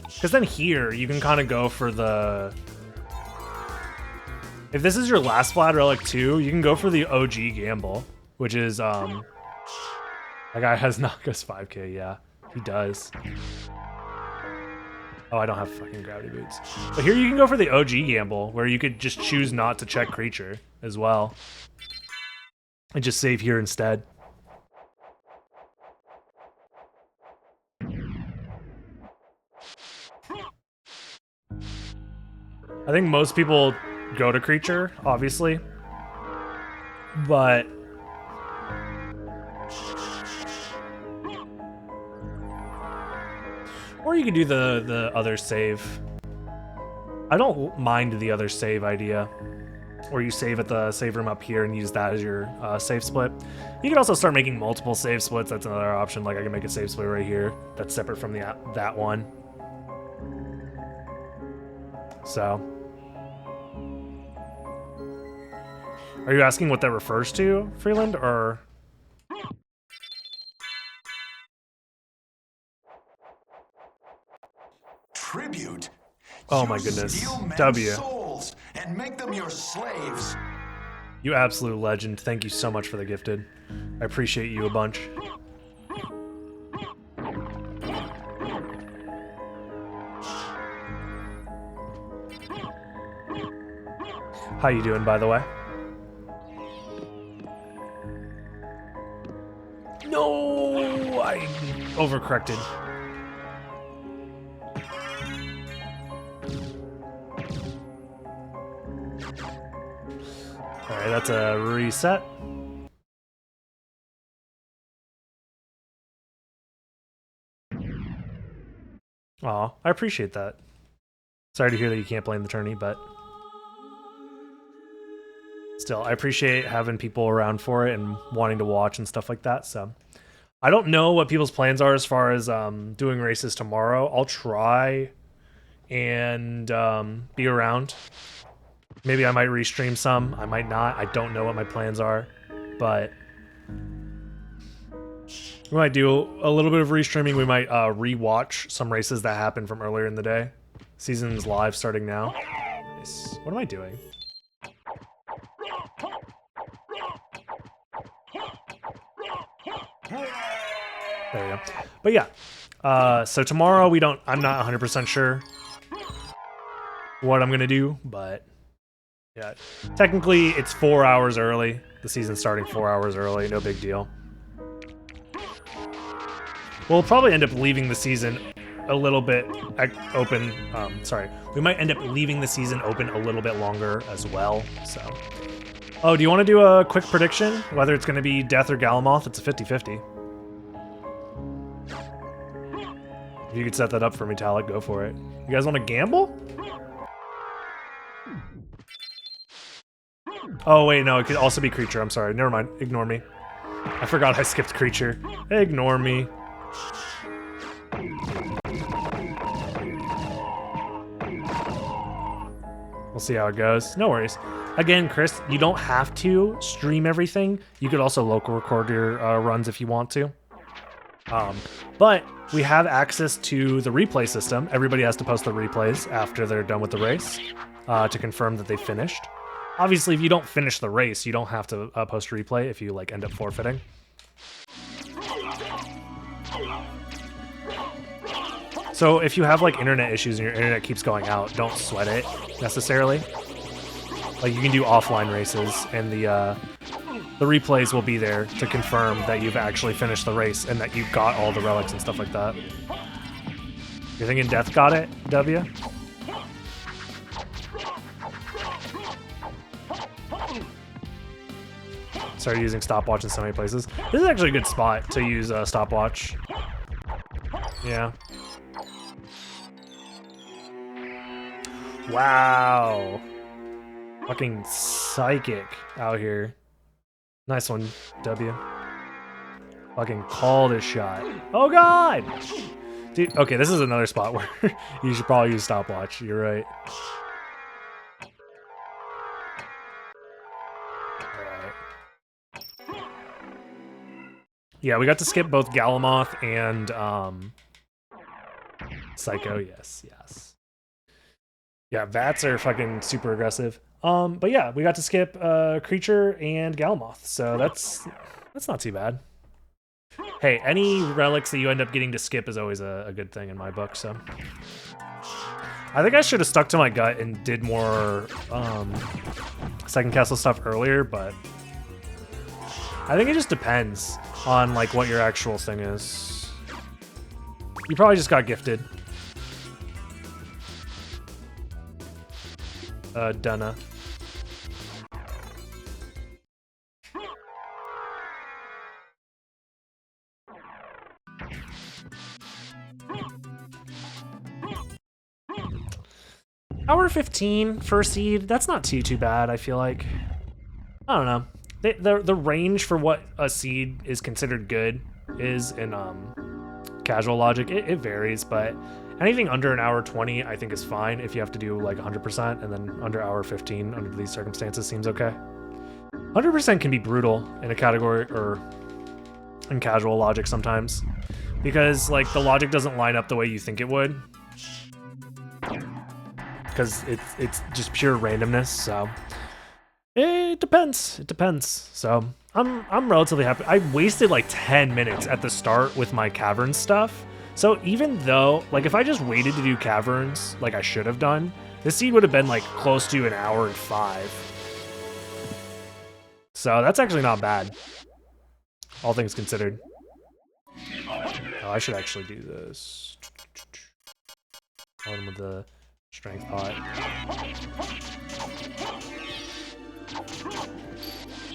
Speaker 1: because then here you can kind of go for the. If this is your last Vlad Relic 2, you can go for the OG gamble, which is, that guy has Naka's 5k, yeah, he does. Oh, I don't have fucking gravity boots. But here you can go for the OG gamble, where you could just choose not to check creature as well. And just save here instead. I think most people go to creature, obviously, but or you could do the other save. I don't mind the other save idea, or you save at the save room up here and use that as your save split. You can also start making multiple save splits. That's another option. Like I can make a save split right here that's separate from the that one. So. Are you asking what that refers to, Freeland, or?
Speaker 2: Tribute.
Speaker 1: Oh my goodness. W.
Speaker 2: Souls and make them your slaves.
Speaker 1: You absolute legend. Thank you so much for the gifted. I appreciate you a bunch. How you doing, by the way? No, I overcorrected. All right, that's a reset. Aw, I appreciate that. Sorry to hear that you can't blame the tourney, but still, I appreciate having people around for it and wanting to watch and stuff like that. So I don't know what people's plans are as far as doing races tomorrow. I'll try and be around Maybe I might restream some. I might not. I don't know what my plans are, but we might do a little bit of restreaming. We might rewatch some races that happened from earlier in the day. Season's live starting now. Nice. What am I doing? There we go. But yeah, so tomorrow I'm not 100% sure what I'm gonna do, but yeah, technically it's 4 hours early. The season's starting 4 hours early, no big deal. We'll probably end up leaving the season a little bit open. We might end up leaving the season open a little bit longer as well, so. Oh, do you want to do a quick prediction? Whether it's going to be Death or Galamoth? It's a 50-50. If you could set that up for me, Talik, go for it. You guys want to gamble? Oh, wait, no, it could also be Creature. I'm sorry. Never mind. Ignore me. I forgot I skipped Creature. Ignore me. We'll see how it goes. No worries. Again, Chris, you don't have to stream everything. You could also local record your runs if you want to. But we have access to the replay system. Everybody has to post the replays after they're done with the race to confirm that they finished. Obviously, if you don't finish the race, you don't have to post a replay if you like end up forfeiting. So if you have like internet issues and your internet keeps going out, don't sweat it necessarily. Like you can do offline races and the replays will be there to confirm that you've actually finished the race and that you got all the relics and stuff like that. You're thinking Death got it, W? Started using stopwatch in so many places. This is actually a good spot to use a stopwatch. Yeah. Wow. Fucking psychic out here. Nice one, W. Fucking called his shot. Oh god! Dude, okay, this is another spot where you should probably use stopwatch. You're right. Alright. Yeah, we got to skip both Galamoth and Psycho, yes. Yeah, Vats are fucking super aggressive. But yeah, we got to skip Creature and Galamoth, so that's not too bad. Hey, any relics that you end up getting to skip is always a good thing in my book, so. I think I should have stuck to my gut and did more Second Castle stuff earlier, but I think it just depends on like what your actual thing is. You probably just got gifted. Dunna. Hour 15 for seed. That's not too bad. I feel like. I don't know. The range for what a seed is considered good is in casual logic. It varies, but anything under an hour 20 I think is fine if you have to do like 100%, and then under hour 15 under these circumstances seems okay. 100% can be brutal in a category or in casual logic sometimes because like the logic doesn't line up the way you think it would because it's just pure randomness. So it depends. So I'm relatively happy. I wasted like 10 minutes at the start with my Caverns stuff. So even though, like, if I just waited to do Caverns, like I should have done, this seed would have been, like, close to an hour and 5. So that's actually not bad, all things considered. Oh, I should actually do this. One with the strength pot.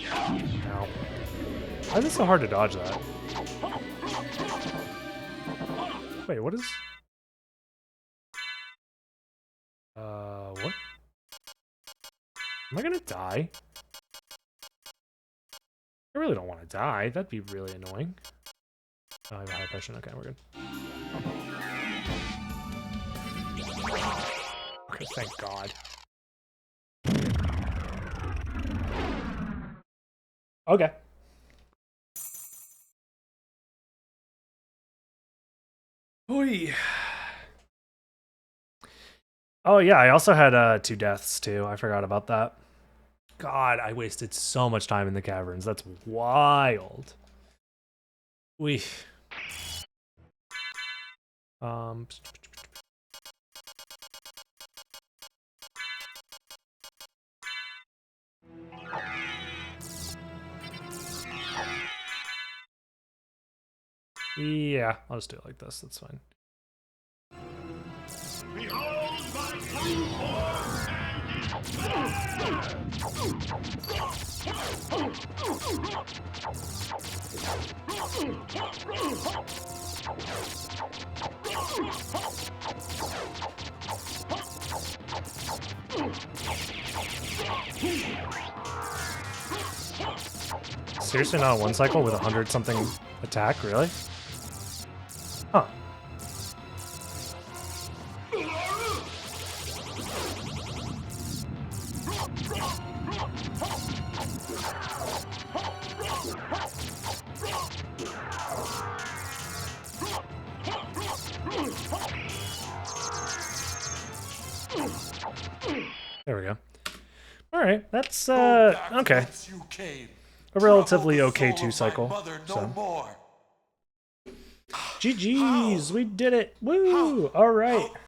Speaker 1: Ow. Why is it so hard to dodge that? Wait, what is... what? Am I gonna die? I really don't want to die. That'd be really annoying. Oh, I have a high potion. Okay, we're good. Okay, thank God. Okay. Oy. Oh yeah, I also had 2 deaths too. I forgot about that. God, I wasted so much time in the caverns. That's wild. We. Yeah, I'll just do it like this. That's fine. Behold my blue Seriously, not one cycle with 100 something attack, really? Huh. There we go. All right, that's okay. A relatively okay 2 cycle. So. GG's, we did it. Woo! All right.